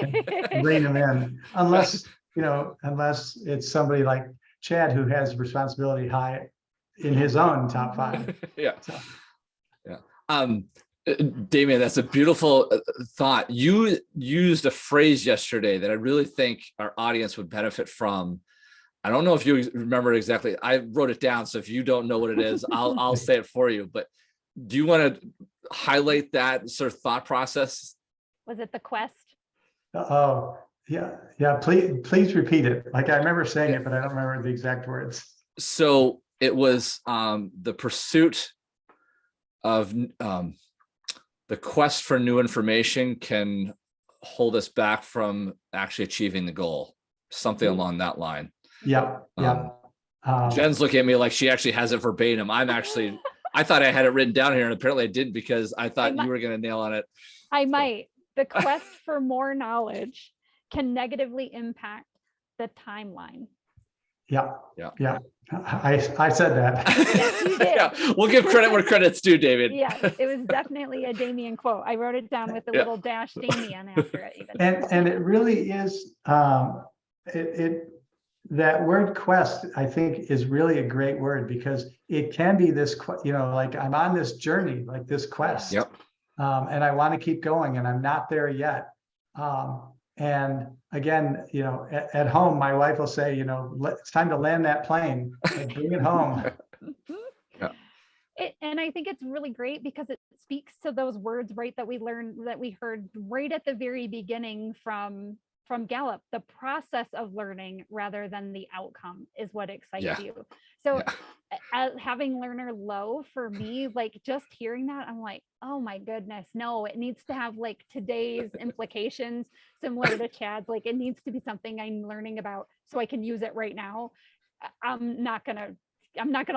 can rein them in, unless it's somebody like Chad who has responsibility high in his own top 5. Yeah. So. Yeah. Damian, that's a beautiful thought. You used a phrase yesterday that I really think our audience would benefit from. I don't know if you remember it exactly. I wrote it down, so if you don't know what it is, I'll say it for you. But do you want to highlight that sort of thought process? Was it the quest? Oh, yeah. Please repeat it. Like I remember saying it, but I don't remember the exact words. So it was the pursuit of the quest for new information can hold us back from actually achieving the goal. Something along that line. Yeah. Jen's looking at me like she actually has it verbatim. I thought I had it written down here, and apparently I didn't, because I thought you were going to nail on it. I might. The quest for more knowledge can negatively impact the timeline. Yeah. I said that. Yes, you did. Yeah, we'll give credit where credit's due, David. Yeah, it was definitely a Damian quote. I wrote it down with a little dash Damian after it even. And it really is, that word quest, I think, is really a great word, because it can be this, like I'm on this journey, like this quest. Yep. And I want to keep going, and I'm not there yet. And again, at home, my wife will say, it's time to land that plane, like, bring it home. Yeah. And I think it's really great because it speaks to those words, right, that we learned, that we heard right at the very beginning from Gallup. The process of learning rather than the outcome is what excites you. So having learner low, for me, like just hearing that, I'm like, oh my goodness, no, it needs to have like today's implications, similar to Chad's. Like it needs to be something I'm learning about so I can use it right now. I'm not gonna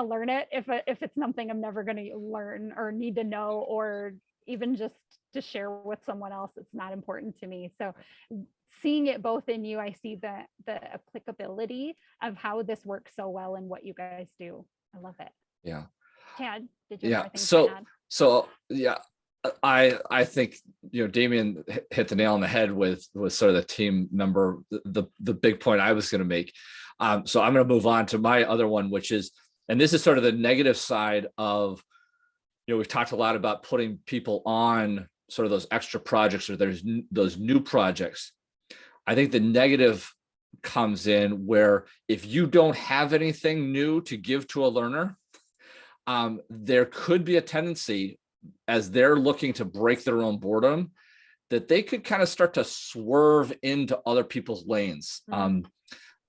learn it if it's something I'm never gonna learn or need to know, or even just to share with someone else. It's not important to me. So seeing it both in you, I see the applicability of how this works so well in what you guys do. I love it. Yeah. Chad, did you have anything to add? So yeah, I think Damian hit the nail on the head with sort of the team member, the big point I was going to make. So I'm going to move on to my other one, which is, and this is sort of the negative side of, we've talked a lot about putting people on sort of those extra projects or those new projects. I think the negative comes in where if you don't have anything new to give to a learner, there could be a tendency, as they're looking to break their own boredom, that they could kind of start to swerve into other people's lanes.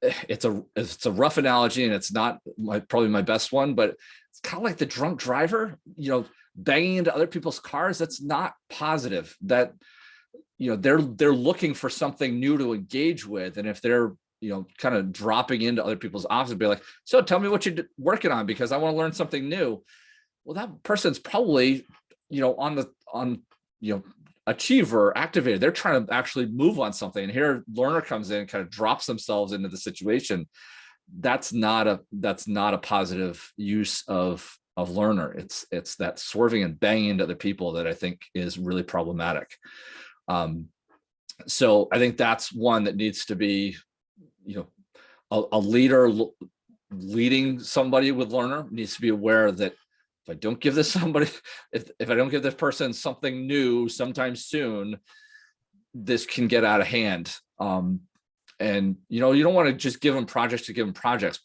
It's a rough analogy, and it's not probably my best one, but it's kind of like the drunk driver, banging into other people's cars. That's not positive. That, they're looking for something new to engage with. And if they're, kind of dropping into other people's offices, be like, so tell me what you're working on, because I want to learn something new. Well, that person's probably, on achiever, activated. They're trying to actually move on something. And here learner comes in and kind of drops themselves into the situation. That's not a positive use of learner. It's that swerving and banging into other people that I think is really problematic. So I think that's one that needs to be, a leader leading somebody with learner needs to be aware that if I don't give this person something new sometime soon, this can get out of hand. And you don't want to just give them projects to give them projects.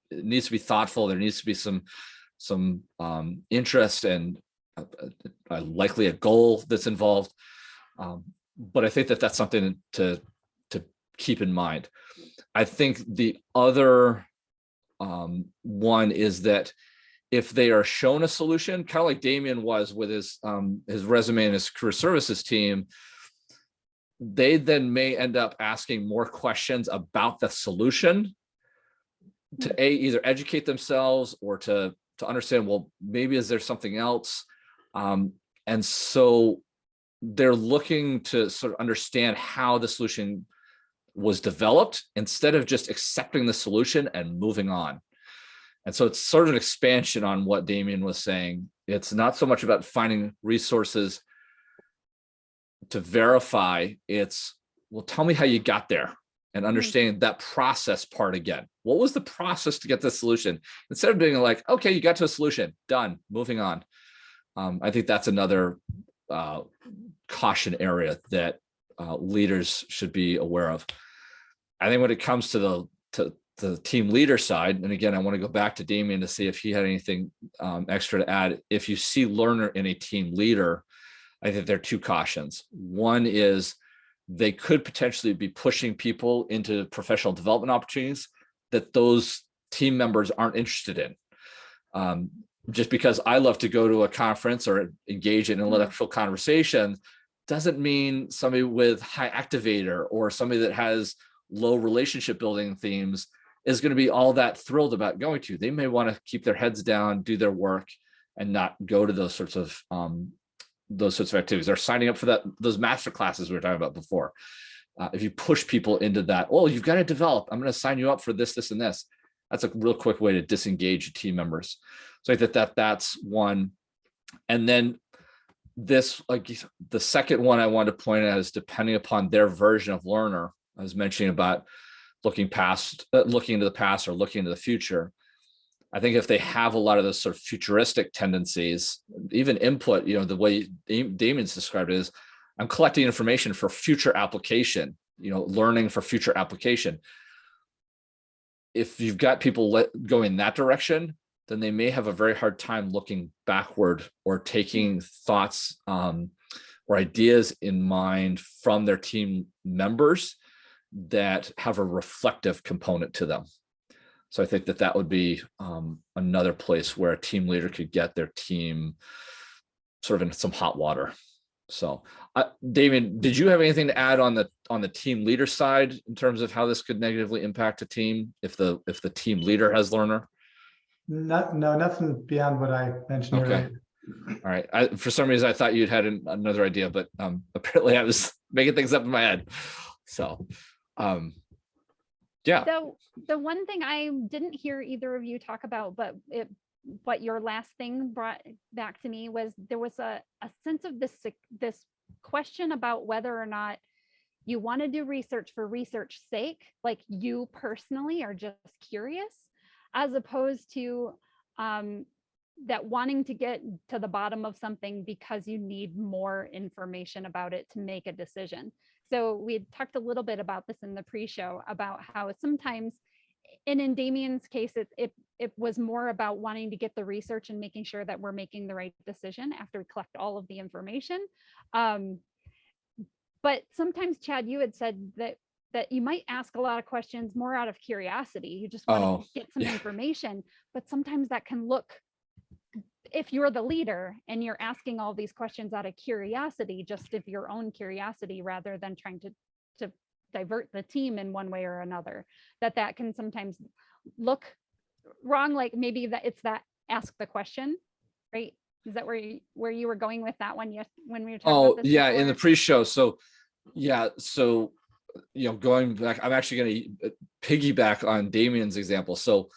It needs to be thoughtful. There needs to be some interest and likely a goal that's involved. But I think that's something to keep in mind. I think the other one is that if they are shown a solution, kind of like Damian was with his resume and his career services team, they then may end up asking more questions about the solution to either educate themselves or to understand, well, maybe is there something else? And so they're looking to sort of understand how the solution was developed instead of just accepting the solution and moving on. And so it's sort of an expansion on what Damian was saying. It's not so much about finding resources to verify. It's, well, tell me how you got there, and understanding that process part again. What was the process to get the solution? Instead of being like, okay, you got to a solution, done, moving on. I think that's another caution area that leaders should be aware of. I think when it comes to the team leader side, and again, I want to go back to Damian to see if he had anything extra to add. If you see learner in a team leader, I think there are two cautions. One is they could potentially be pushing people into professional development opportunities that those team members aren't interested in. Just because I love to go to a conference or engage in intellectual conversation doesn't mean somebody with high activator or somebody that has low relationship building themes is going to be all that thrilled about going to. They may want to keep their heads down, do their work, and not go to those sorts of activities. They're signing up for those master classes we were talking about before. If you push people into that, oh, you've got to develop, I'm going to sign you up for this, this, and this. That's a real quick way to disengage team members. So I think that's one. And then this, like the second one I wanted to point out is depending upon their version of learner. I was mentioning about looking into the past or looking into the future. I think if they have a lot of those sort of futuristic tendencies, even input, the way Damian's described it is, I'm collecting information for future application, learning for future application. If you've got people going that direction, then they may have a very hard time looking backward or taking thoughts or ideas in mind from their team members that have a reflective component to them. So I think that would be another place where a team leader could get their team sort of in some hot water. So Damian, did you have anything to add on the team leader side in terms of how this could negatively impact a team if the team leader has learner? No, nothing beyond what I mentioned earlier. All right. For some reason, I thought you'd had another idea, but apparently I was making things up in my head. So, yeah. So the one thing I didn't hear either of you talk about, but your last thing brought back to me was there was a sense of this question about whether or not you want to do research for research's sake, like you personally are just curious, as opposed to that wanting to get to the bottom of something because you need more information about it to make a decision. So we had talked a little bit about this in the pre-show about how sometimes, and in Damian's case, it was more about wanting to get the research and making sure that we're making the right decision after we collect all of the information. But sometimes, Chad, you had said that you might ask a lot of questions more out of curiosity. You just want to get some information, but sometimes that can look, if you're the leader and you're asking all these questions out of curiosity, just of your own curiosity, rather than trying to divert the team in one way or another, that can sometimes look wrong. Like maybe that it's that ask the question, right? Is that where you were going with that one? Yes, when we were talking about this yeah, before? in the pre-show. So going back, I'm actually going to piggyback on Damian's example. So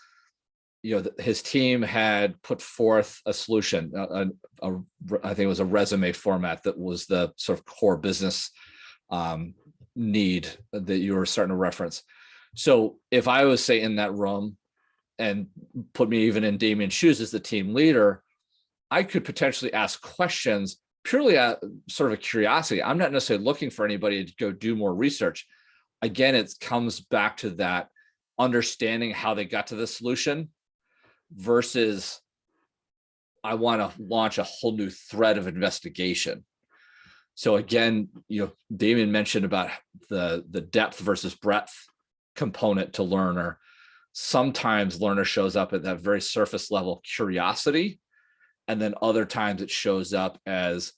his team had put forth a solution, I think it was a resume format that was the sort of core business need that you were starting to reference. So if I was, say, in that room, and put me even in Damian's shoes as the team leader, I could potentially ask questions purely out sort of a curiosity. I'm not necessarily looking for anybody to go do more research. Again, it comes back to that understanding how they got to the solution versus I want to launch a whole new thread of investigation. So again, Damian mentioned about the depth versus breadth component to learner. Sometimes learner shows up at that very surface level curiosity. And then other times it shows up as,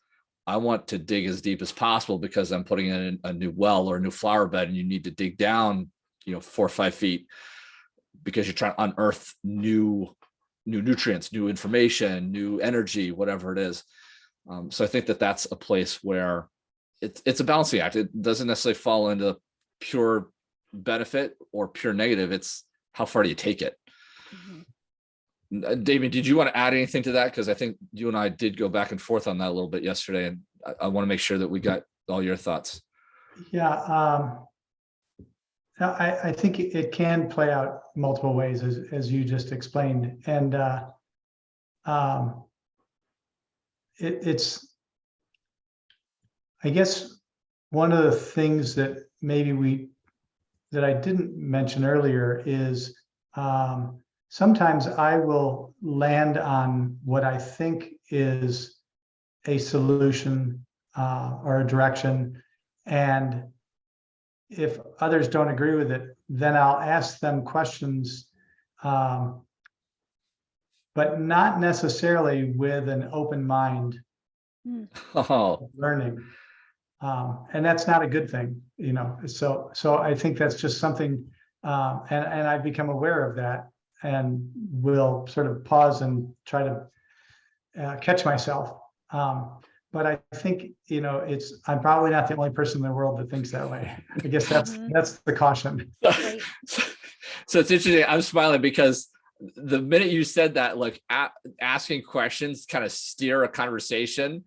I want to dig as deep as possible because I'm putting in a new well or a new flower bed, and you need to dig down, 4 or 5 feet because you're trying to unearth new nutrients, new information, new energy, whatever it is. So I think that's a place where it's a balancing act. It doesn't necessarily fall into pure benefit or pure negative. It's how far do you take it? Mm-hmm. Damian, did you want to add anything to that? Because I think you and I did go back and forth on that a little bit yesterday, and I want to make sure that we got all your thoughts. Yeah, I think it can play out multiple ways, as you just explained, and it's, I guess, one of the things that that I didn't mention earlier is sometimes I will land on what I think is a solution or a direction, and if others don't agree with it, then I'll ask them questions, but not necessarily with an open mind learning. And that's not a good thing, so I think that's just something, and I've become aware of that, and will sort of pause and try to catch myself. But I think, I'm probably not the only person in the world that thinks that way. I guess that's the caution. Right. So it's interesting. I'm smiling because the minute you said that, like asking questions kind of steer a conversation.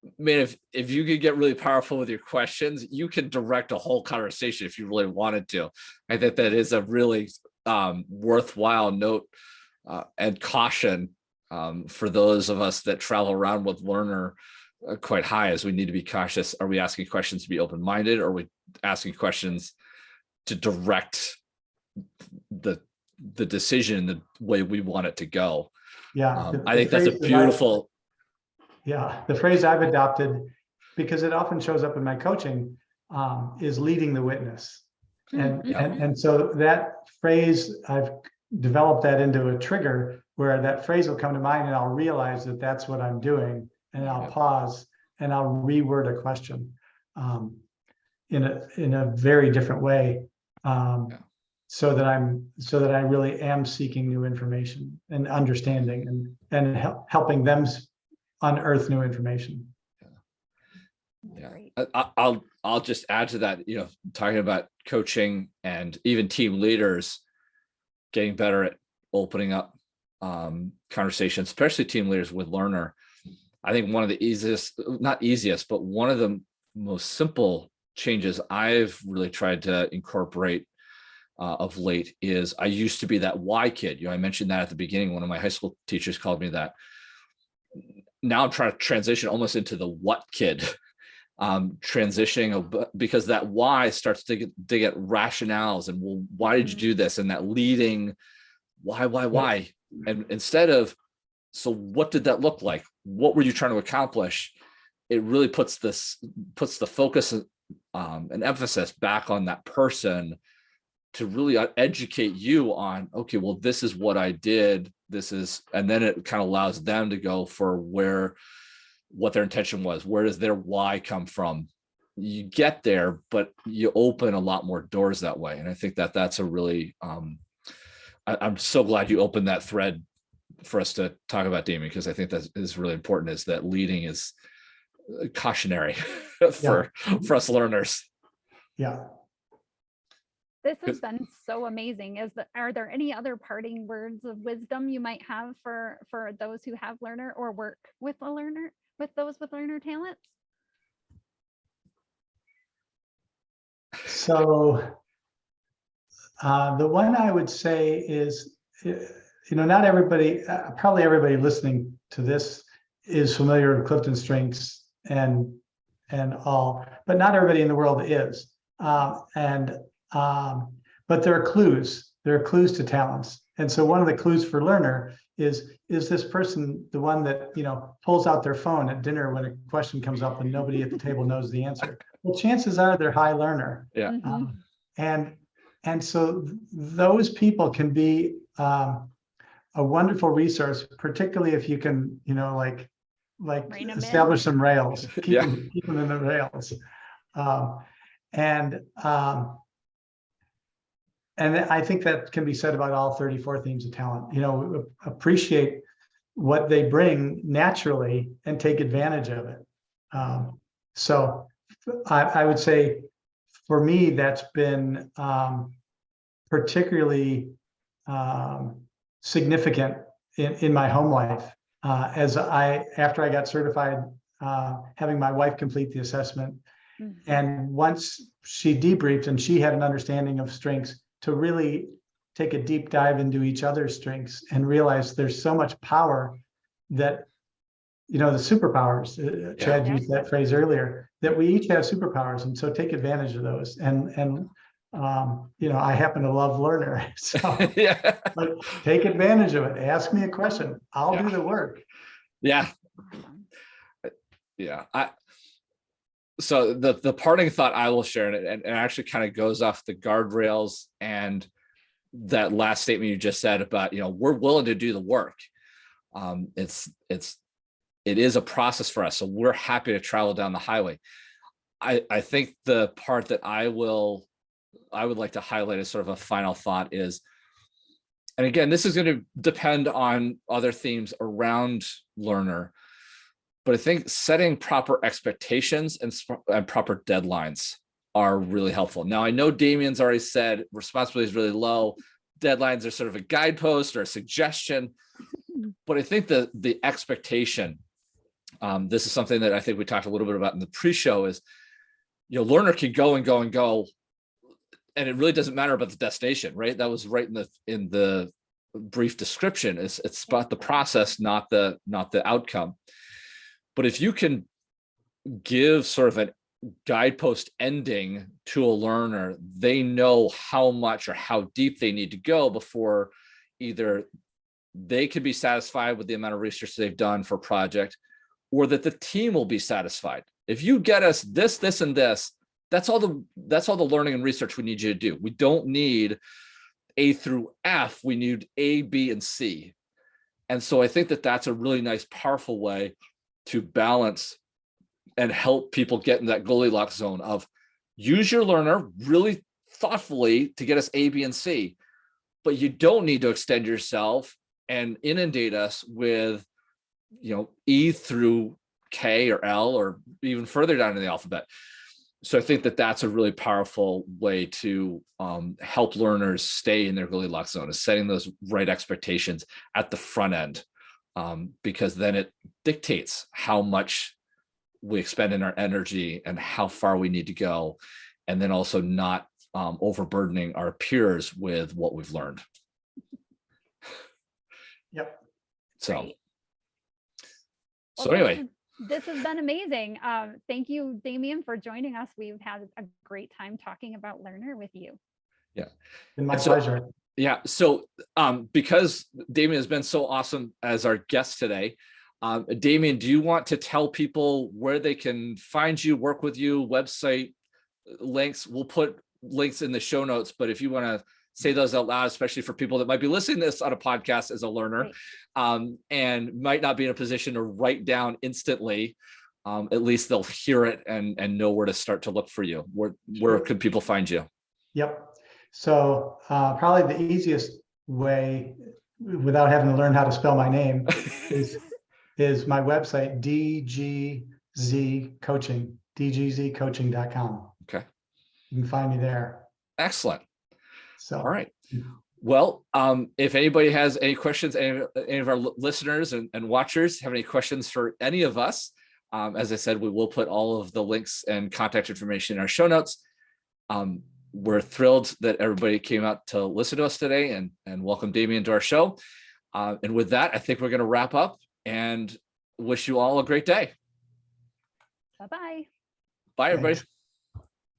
I mean, if you could get really powerful with your questions, you can direct a whole conversation if you really wanted to. I think that is a really worthwhile note and caution for those of us that travel around with learner quite high, as we need to be cautious. Are we asking questions to be open-minded, or are we asking questions to direct the decision the way we want it to go? Yeah, I think that's a beautiful. The phrase I've adopted, because it often shows up in my coaching, is leading the witness. And so that phrase, I've developed that into a trigger where that phrase will come to mind, and I'll realize that that's what I'm doing, and I'll pause and I'll reword a question in a very different way, so that I really am seeking new information and understanding and helping them unearth new information. I'll just add to that, talking about coaching and even team leaders getting better at opening up conversations, especially team leaders with learner. I think one of the not easiest, but one of the most simple changes I've really tried to incorporate of late is, I used to be that why kid. I mentioned that at the beginning. One of my high school teachers called me that. Now I'm trying to transition almost into the what kid, transitioning, because that why starts to dig at rationales and, well, why did you do this? And that leading why? And instead of, so what did that look like? What were you trying to accomplish? It really puts the focus an emphasis back on that person to really educate you on, okay, well, this is what I did. This is, and then it kind of allows them to go for what their intention was. Where does their why come from? You get there, but you open a lot more doors that way. And I think that that's a really, I'm so glad you opened that thread for us to talk about, Damian, because I think that is really important, is that leading is cautionary for us learners. Yeah. This has been so amazing. Are there any other parting words of wisdom you might have for those who have learner or work with those with learner talents? So the one I would say is, not everybody, probably everybody listening to this is familiar with CliftonStrengths and all, but not everybody in the world is. But there are clues. There are clues to talents. And so one of the clues for learner is this person the one that, pulls out their phone at dinner when a question comes up and nobody at the table knows the answer? Well, chances are they're high learner. Yeah. And so those people can be a wonderful resource, particularly if you can, establish some rails, keep them in the rails. And I think that can be said about all 34 themes of talent. Appreciate what they bring naturally and take advantage of it. So I would say, for me, that's been particularly significant in my home life. After I got certified, having my wife complete the assessment, and once she debriefed and she had an understanding of strengths, to really take a deep dive into each other's strengths and realize there's so much power that, the superpowers, Chad used that phrase earlier, that we each have superpowers. And so take advantage of those. And I happen to love learner. So but take advantage of it. Ask me a question. I'll do the work. Yeah. So the parting thought I will share, and it actually kind of goes off the guardrails and that last statement you just said about, we're willing to do the work. It is a process for us. So we're happy to travel down the highway. I think the part that I would like to highlight as sort of a final thought is, and again, this is going to depend on other themes around learner, but I think setting proper expectations and proper deadlines are really helpful. Now, I know Damian's already said responsibility is really low. Deadlines are sort of a guidepost or a suggestion, but I think the expectation, this is something that I think we talked a little bit about in the pre-show, is, learner can go and go and go, and it really doesn't matter about the destination, right? That was right in the brief description. It's about the process, not the outcome. But if you can give sort of a guidepost ending to a learner, they know how much or how deep they need to go before either they can be satisfied with the amount of research they've done for a project, or that the team will be satisfied. If you get us this, this, and this, that's all the learning and research we need you to do. We don't need A through F. We need A, B, and C. And so I think that that's a really nice, powerful way to balance and help people get in that Goldilocks zone of use your learner really thoughtfully to get us A, B, and C, but you don't need to extend yourself and inundate us with, E through K or L or even further down in the alphabet. So I think that that's a really powerful way to help learners stay in their Goldilocks zone, is setting those right expectations at the front end. Because then it dictates how much we expend in our energy and how far we need to go, and then also not overburdening our peers with what we've learned. Yep. So Well, anyway, this has been amazing. Thank you, Damian, for joining us. We've had a great time talking about learner with you. Yeah. Been my pleasure. Yeah. So because Damian has been so awesome as our guest today, Damian, do you want to tell people where they can find you, work with you, website, links. We'll put links in the show notes, but if you want to say those out loud, especially for people that might be listening to this on a podcast as a learner, and might not be in a position to write down instantly, at least they'll hear it and know where to start to look for you. Where can people find you? Yep. So probably the easiest way, without having to learn how to spell my name, is my website, dgzcoaching.com. Okay. You can find me there. Excellent. So, all right. Well, if anybody has any questions, any of our listeners and watchers have any questions for any of us, as I said, we will put all of the links and contact information in our show notes. We're thrilled that everybody came out to listen to us today, and welcome Damian to our show. And with that, I think we're going to wrap up and wish you all a great day. Bye-bye. Bye, everybody. Thanks.